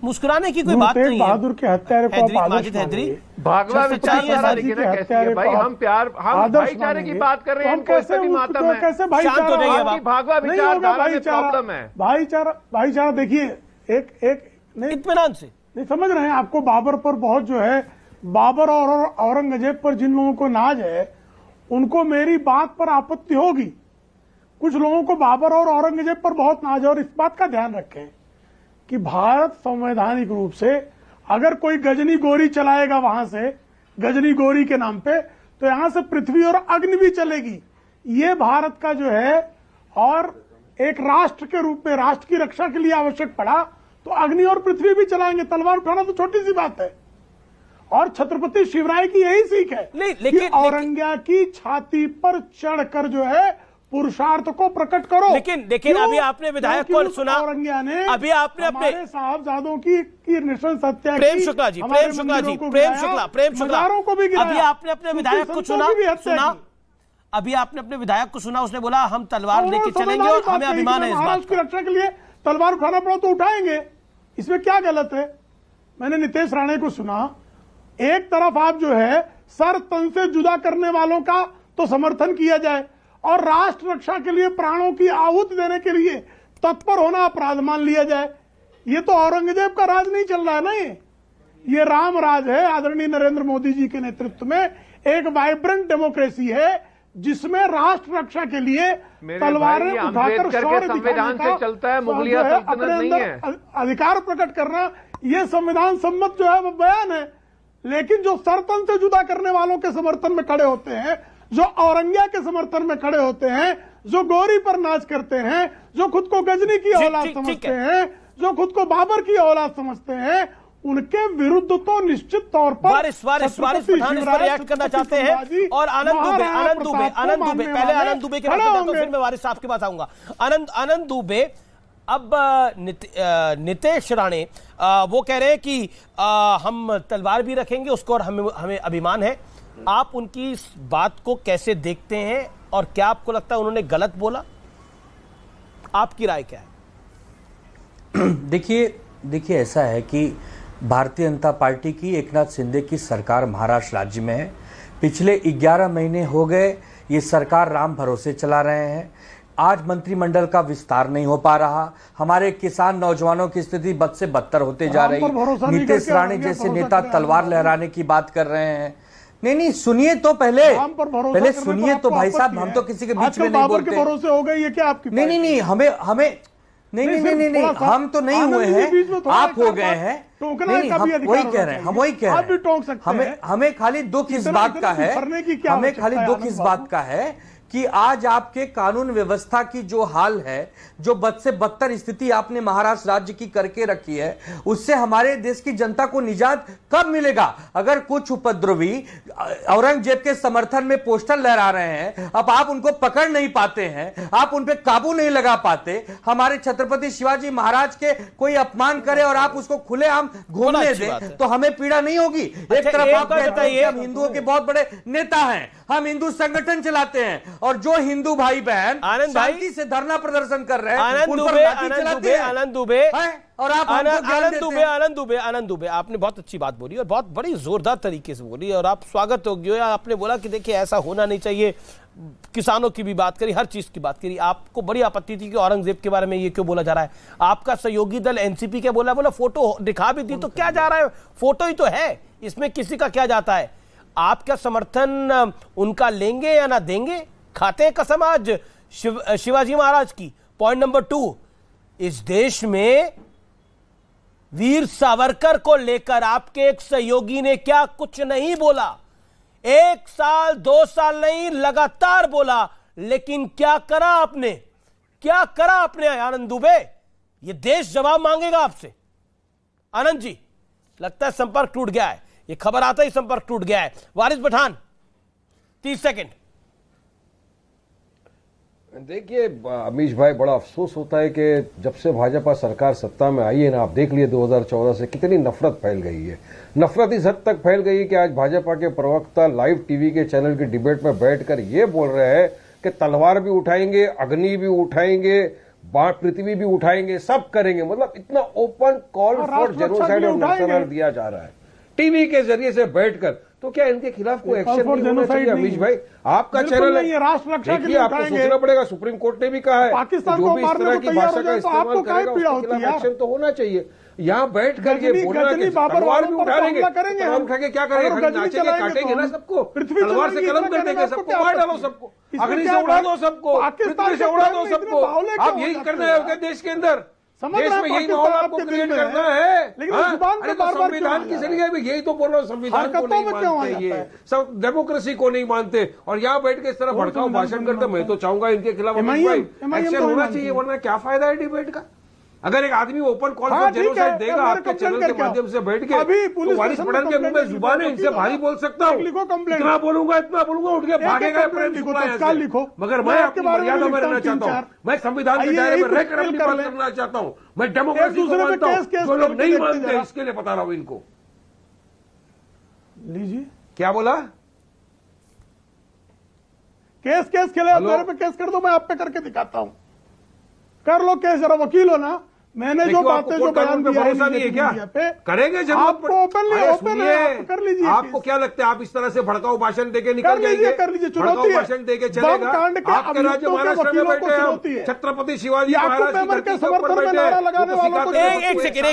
Speaker 1: मुस्कुराने की कोई बात नहीं है।
Speaker 3: बहादुर के हत्यारे को आप आदर्श मानेंगे?
Speaker 6: भागवा विचारधारा लेकिन कैसे है भाई? हम प्यार, हम भाईचारे की बात कर रहे हैं,
Speaker 3: कैसे मातम है? कैसे भाईचारा?
Speaker 6: भागवा विचारधारा में प्रॉब्लम है।
Speaker 3: भाईचारा देखिए, एक
Speaker 1: इत्मीनान से
Speaker 3: नहीं समझ रहे हैं। आपको बाबर पर बहुत जो है, बाबर और औरंगजेब पर जिन लोगों को नाज है, उनको मेरी बात पर आपत्ति होगी। कुछ लोगों को बाबर और औरंगजेब पर बहुत नाज है, और इस बात का ध्यान रखें कि भारत संवैधानिक रूप से अगर कोई गजनी गोरी चलाएगा वहां से, गजनी गोरी के नाम पे, तो यहां से पृथ्वी और अग्नि भी चलेगी। ये भारत का जो है, और एक राष्ट्र के रूप में राष्ट्र की रक्षा के लिए आवश्यक पड़ा तो अग्नि और पृथ्वी भी चलाएंगे। तलवार उठाना तो छोटी सी बात है। और छत्रपति शिवराय की यही सीख है कि औरंगजेब की छाती पर चढ़कर जो है पुरुषार्थ को प्रकट करो।
Speaker 1: लेकिन अभी आपने विधायक को सुना, अभी आपने अपने
Speaker 3: साहबजादों की नृशंस हत्या,
Speaker 1: प्रेम शुक्ला जी, प्रेम शुक्ला, अभी आपने अपने विधायक को सुना, अभी आपने अपने विधायक को सुना, उसने बोला हम तलवार लेके चलेंगे और हमें अभिमान है इस बात
Speaker 3: की रक्षा के लिए तलवार उठाना पड़ा तो उठाएंगे, इसमें क्या गलत है? मैंने नितेश राणे को सुना, एक तरफ आप जो है सर तन से जुदा करने वालों का तो समर्थन किया जाए और राष्ट्र रक्षा के लिए प्राणों की आहुति देने के लिए तत्पर होना अपराध मान लिया जाए। ये तो औरंगजेब का राज नहीं चल रहा है ना, ये राम राज है। आदरणीय नरेंद्र मोदी जी के नेतृत्व में एक वाइब्रेंट डेमोक्रेसी है जिसमें राष्ट्र रक्षा के लिए तलवारें उठाकर शौर्य दिखाने का
Speaker 6: चलता है, मुगलिया सल्तनत नहीं है।
Speaker 3: अधिकार प्रकट करना ये संविधान सम्मत जो है वो बयान है। लेकिन जो सरतन से जुदा करने वालों के समर्थन में खड़े होते हैं, जो औरंगिया के समर्थन में खड़े होते हैं, जो गौरी पर नाच करते हैं, जो खुद को गजनी की औलाद समझते हैं, जो खुद को बाबर की औलाद समझते हैं, उनके विरुद्ध तो निश्चित तौर पर
Speaker 1: वारिस पठान इस पर रिएक्ट करना चाहते हैं। और आनंद दुबे पहले आनंद दुबे के बाद फिर मैं वारिस साहब के पास आऊंगा। आनंद दुबे, अब नितेश राणे वो कह रहे हैं कि हम तलवार भी रखेंगे उसको और हमें अभिमान है। आप उनकी इस बात को कैसे देखते हैं और क्या आपको लगता है उन्होंने गलत बोला? आपकी राय क्या है?
Speaker 10: देखिए ऐसा है कि भारतीय जनता पार्टी की एकनाथ शिंदे की सरकार महाराष्ट्र राज्य में है। पिछले 11 महीने हो गए ये सरकार राम भरोसे चला रहे हैं। आज मंत्रिमंडल का विस्तार नहीं हो पा रहा। हमारे किसान नौजवानों की स्थिति बद से बदतर होते जा रही है। नितेश राणे जैसे नेता तलवार लहराने की बात कर रहे हैं। नहीं सुनिए तो पहले सुनिए तो भाई साहब, हम तो किसी के बीच में नहीं बोलते।
Speaker 3: भरोसे हो गई है क्या आपकी?
Speaker 10: नहीं हमें नहीं हम तो नहीं हुए हैं, आप हो गए हैं। नहीं हम वही कह रहे हैं, हमें खाली दुख इस बात का है कि आज आपके कानून व्यवस्था की जो हाल है, जो बद से बदतर स्थिति आपने महाराष्ट्र राज्य की करके रखी है, उससे हमारे देश की जनता को निजात कब मिलेगा? अगर कुछ उपद्रवी औरंगजेब के समर्थन में पोस्टर लहरा रहे हैं, अब आप उनको पकड़ नहीं पाते हैं, आप उन पे काबू नहीं लगा पाते, हमारे छत्रपति शिवाजी महाराज के कोई अपमान करे और आप उसको खुलेआम घूमने दें, तो हमें पीड़ा नहीं होगी। एक तरफ आप कहते हैं कि हम हिंदुओं के बहुत बड़े नेता हैं, हम हिंदू संगठन चलाते हैं, और जो हिंदू भाई बहन शांति से धरना प्रदर्शन कर रहे हैं उन पर लाठी चलाते हैं।
Speaker 1: आनंद दुबे, आपने बहुत अच्छी बात बोली और बहुत बड़ी जोरदार तरीके से बोली और आप स्वागत योग्य। आपने बोला कि देखिए ऐसा होना नहीं चाहिए, किसानों की भी बात करी, हर चीज की बात करी। आपको बड़ी आपत्ति थी कि औरंगजेब के बारे में ये क्यों बोला जा रहा है। आपका सहयोगी दल एनसीपी क्या बोला फोटो दिखा भी दी तो क्या जा रहा है, फोटो ही तो है, इसमें किसी का क्या जाता है। आप क्या समर्थन उनका लेंगे या ना देंगे? खाते हैं कसम आज शिवाजी महाराज की। पॉइंट नंबर 2, इस देश में वीर सावरकर को लेकर आपके एक सहयोगी ने क्या कुछ नहीं बोला? 1 साल 2 साल नहीं, लगातार बोला। लेकिन क्या करा आपने आनंद दुबे? ये देश जवाब मांगेगा आपसे। आनंद जी, लगता है संपर्क टूट गया है, ये खबर आता ही संपर्क टूट गया है। वारिस पठान 30 सेकंड।
Speaker 7: देखिए अमीश भाई, बड़ा अफसोस होता है कि जब से भाजपा सरकार सत्ता में आई है ना, आप देख लिए 2014 से कितनी नफरत फैल गई है। नफरत इस हद तक फैल गई है कि आज भाजपा के प्रवक्ता लाइव टीवी के चैनल की डिबेट में बैठकर ये बोल रहे हैं कि तलवार भी उठाएंगे, अग्नि भी उठाएंगे, पृथ्वी भी उठाएंगे, सब करेंगे। मतलब इतना ओपन कॉल फॉर जेनोसाइड और नक्सलवाद दिया जा रहा है टीवी के जरिए से बैठकर। तो क्या इनके खिलाफ कोई एक्शन नहीं होना चाहिए? अमीश भाई, आपका चैनल है, देखिए आपको सोचना पड़ेगा। सुप्रीम कोर्ट ने भी कहा है जो भी इस तरह की भाषा का इस्तेमाल करेगा उसके खिलाफ एक्शन तो होना चाहिए। यहाँ बैठ कर ये बोलना कि तलवार भी उठा लेंगे, तलवार उठा के क्या करेंगे? खाली नाचेंगे, काटेंगे ना सबको, तलवार से कलम कर देंगे सबको, मार डालो सबको, अग्नि से उड़ा दो सबको, पृथ्वी से उड़ा दो सबको। आप यही करना है आपके देश के अंदर, देश में यही माहौल आपको क्रिएट करना है। अरे तो संविधान की जरिए यही तो बोल रहा हूँ, संविधान को नहीं मानते, ये सब डेमोक्रेसी को नहीं मानते और यहाँ बैठ के इस तरह भड़काऊ भाषण करते। मैं तो चाहूंगा इनके खिलाफ एक्शन होना चाहिए, वरना क्या फायदा है डिबेट का? अगर एक आदमी ओपन कॉल फॉर जेनोसाइड देगा आपके चैनल के माध्यम से बैठ के, तो वारिस पठान के मुंह में जुबान है, इनसे भारी बोल सकता हूँ, इतना बोलूंगा उठ के भागेगा मगर मैं आपकी मर्यादा में रहना चाहता हूँ। मैं संविधान के दायरे में रहकर अपनी बात करना चाहता हूँ। मैं डेमोक्रेसी को मानता हूँ, जो लोग नहीं मानते इसके लिए बता रहा हूँ इनको।
Speaker 3: लीजिए,
Speaker 7: क्या बोला?
Speaker 3: केस खेले, मेरे पे केस कर दो, मैं आप पे करके दिखाता हूँ। कर लो केस, जरा वकील हो ना, मैंने जो बातें जो बयान दिया
Speaker 7: भरोसा नहीं है क्या? करेंगे जरूर।
Speaker 3: आपको ओपन कर लीजिए।
Speaker 7: आपको क्या लगता है आप इस तरह से भड़काऊ भाषण देके निकल जाएंगे?
Speaker 3: कर लीजिए।
Speaker 7: भड़काऊ भाषण देके चलेगा? आपके राज्य महाराष्ट्र में बैठे हैं, छत्रपति शिवाजी महाराज की धरती के ऊपर बैठे हैं।
Speaker 1: एक सेकेंड।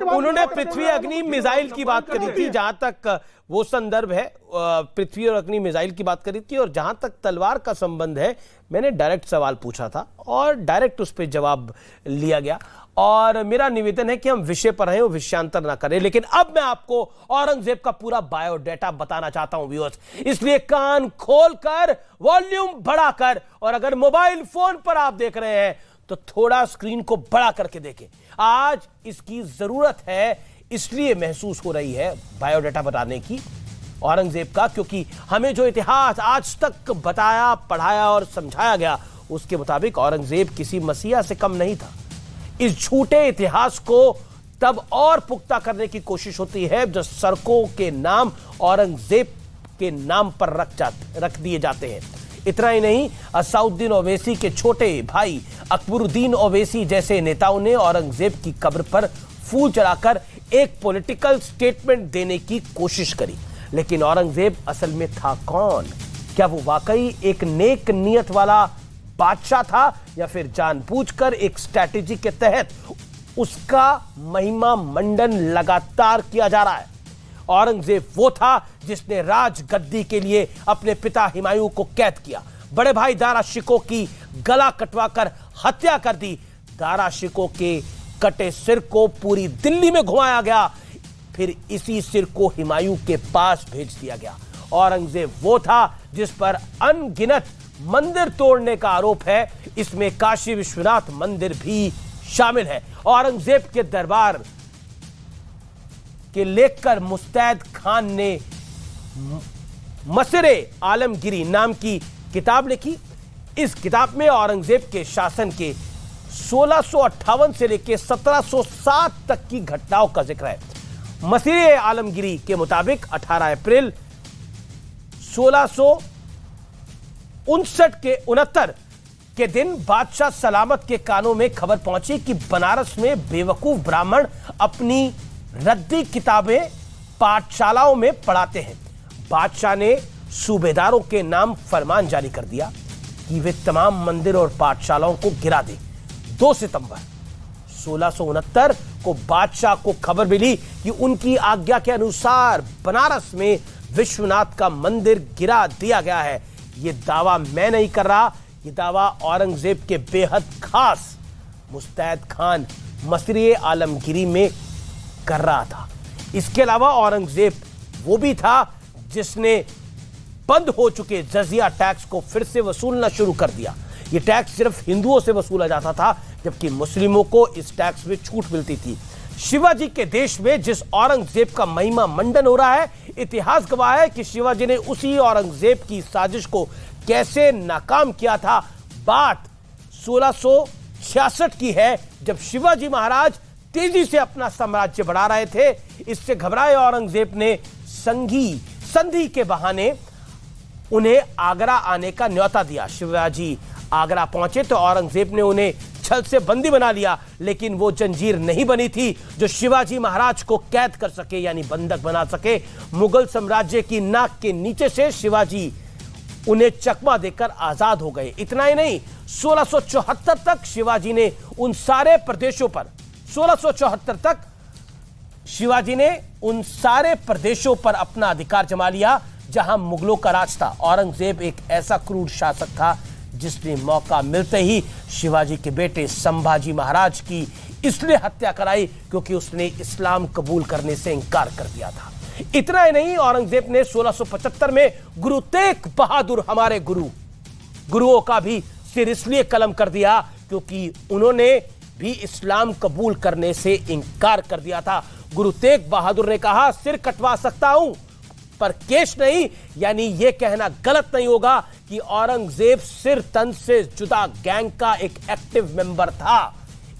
Speaker 1: उन्होंने पृथ्वी अग्नि मिसाइल की बात करी थी, जहां तक वो संदर्भ है, पृथ्वी और अग्नि मिसाइल की बात करी थी। और जहां तक तलवार का संबंध है, मैंने डायरेक्ट सवाल पूछा था और डायरेक्ट उस पर जवाब लिया गया। और मेरा निवेदन है कि हम विषय पर रहें और विषयांतर ना करें। लेकिन अब मैं आपको औरंगजेब का पूरा बायोडाटा बताना चाहता हूं व्यूअर्स, इसलिए कान खोलकर वॉल्यूम बढ़ाकर, और अगर मोबाइल फोन पर आप देख रहे हैं तो थोड़ा स्क्रीन को बड़ा करके देखें। आज इसकी जरूरत है, इसलिए महसूस हो रही है बायोडाटा बताने की औरंगजेब का, क्योंकि हमें जो इतिहास आज तक बताया, पढ़ाया और समझाया गया, उसके मुताबिक औरंगजेब किसी मसीहा से कम नहीं था। इस झूठे इतिहास को तब और पुख्ता करने की कोशिश होती है जब सड़कों के नाम औरंगजेब के नाम पर रख दिए जाते हैं। इतना ही नहीं, असउद्दीन ओवैसी के छोटे भाई अकबरुद्दीन ओवैसी जैसे नेताओं ने औरंगजेब की कब्र पर फूल चढ़ाकर एक पॉलिटिकल स्टेटमेंट देने की कोशिश करी। लेकिन औरंगजेब असल में था कौन? क्या वो वाकई एक नेक नियत वाला बादशाह था, या फिर जानबूझकर एक स्ट्रैटेजी के तहत उसका महिमा मंडन लगातार किया जा रहा है? औरंगजेब वो था जिसने राजगद्दी के लिए अपने पिता हुमायूं को कैद किया, बड़े भाई दारा शिकोह की गला कटवाकर हत्या कर दी। दारा शिकोह के कटे सिर को पूरी दिल्ली में घुमाया गया, फिर इसी सिर को हुमायूं के पास भेज दिया गया। औरंगजेब वो था जिस पर अनगिनत मंदिर तोड़ने का आरोप है, इसमें काशी विश्वनाथ मंदिर भी शामिल है। औरंगजेब के दरबार के लेखकर मुस्तैद खान ने मसरे आलमगिरी नाम की किताब लिखी। इस किताब में औरंगजेब के शासन के 1658 से लेकर 1707 तक की घटनाओं का जिक्र है। मसीरे आलमगिरी के मुताबिक 18 अप्रैल 1669 के दिन बादशाह सलामत के कानों में खबर पहुंची कि बनारस में बेवकूफ ब्राह्मण अपनी रद्दी किताबें पाठशालाओं में पढ़ाते हैं। बादशाह ने सूबेदारों के नाम फरमान जारी कर दिया कि वे तमाम मंदिर और पाठशालाओं को गिरा दें। 2 सितंबर 1669 को बादशाह को खबर मिली कि उनकी आज्ञा के अनुसार बनारस में विश्वनाथ का मंदिर गिरा दिया गया है। यह दावा मैं नहीं कर रहा, यह दावा औरंगजेब के बेहद खास मुस्तैद खान मसरे आलमगिरी में कर रहा था। इसके अलावा औरंगजेब वो भी था जिसने बंद हो चुके जजिया टैक्स को फिर से वसूलना शुरू कर दिया। यह टैक्स सिर्फ हिंदुओं से वसूला जाता था, जबकि मुस्लिमों को इस टैक्स में छूट मिलती थी। शिवाजी के देश में जिस औरंगजेब का महिमा मंडन हो रहा है, इतिहास गवाह है कि शिवाजी ने उसी औरंगजेब की साजिश को कैसे नाकाम किया था। बात 1666 की है, जब शिवाजी महाराज तेजी से अपना साम्राज्य बढ़ा रहे थे। इससे घबराए औरंगजेब ने संधि के बहाने उन्हें आगरा आने का न्योता दिया। शिवाजी आगरा पहुंचे तो औरंगजेब ने उन्हें छल से बंदी बना लिया, लेकिन वो जंजीर नहीं बनी थी जो शिवाजी महाराज को कैद कर सके, यानी बंधक बना सके। मुगल साम्राज्य की नाक के नीचे से शिवाजी उन्हें चकमा देकर आजाद हो गए। इतना ही नहीं, 1674 तक शिवाजी ने उन सारे प्रदेशों पर 1674 तक शिवाजी ने उन सारे प्रदेशों पर अपना अधिकार जमा लिया जहां मुगलों का राज था। औरंगजेब एक ऐसा क्रूर शासक था जिसने मौका मिलते ही शिवाजी के बेटे संभाजी महाराज की इसलिए हत्या कराई क्योंकि उसने इस्लाम कबूल करने से इंकार कर दिया था। इतना ही नहीं, औरंगजेब ने 1675 में गुरु तेग बहादुर, हमारे गुरुओं का भी सिर इसलिए कलम कर दिया क्योंकि उन्होंने भी इस्लाम कबूल करने से इंकार कर दिया था। गुरु तेग बहादुर ने कहा, सिर कटवा सकता हूं पर केश नहीं, यानी यह कहना गलत नहीं होगा कि औरंगजेब सिर तन से जुदा गैंग का एक एक्टिव मेंबर था।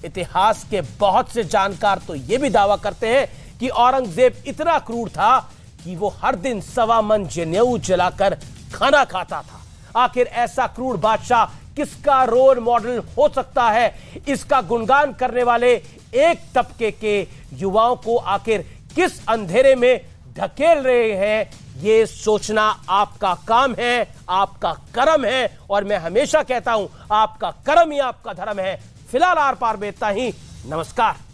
Speaker 1: इतिहास के बहुत से जानकार तो यह भी दावा करते हैं कि औरंगजेब इतना क्रूर था कि वो हर दिन 1.25 मन जनेऊ जलाकर खाना खाता था। आखिर ऐसा क्रूर बादशाह किसका रोल मॉडल हो सकता है? इसका गुणगान करने वाले एक तबके के युवाओं को आखिर किस अंधेरे में धकेल रहे हैं, ये सोचना आपका काम है, आपका कर्म है। और मैं हमेशा कहता हूं, आपका कर्म ही आपका धर्म है। फिलहाल आर पार में इतना ही। नमस्कार।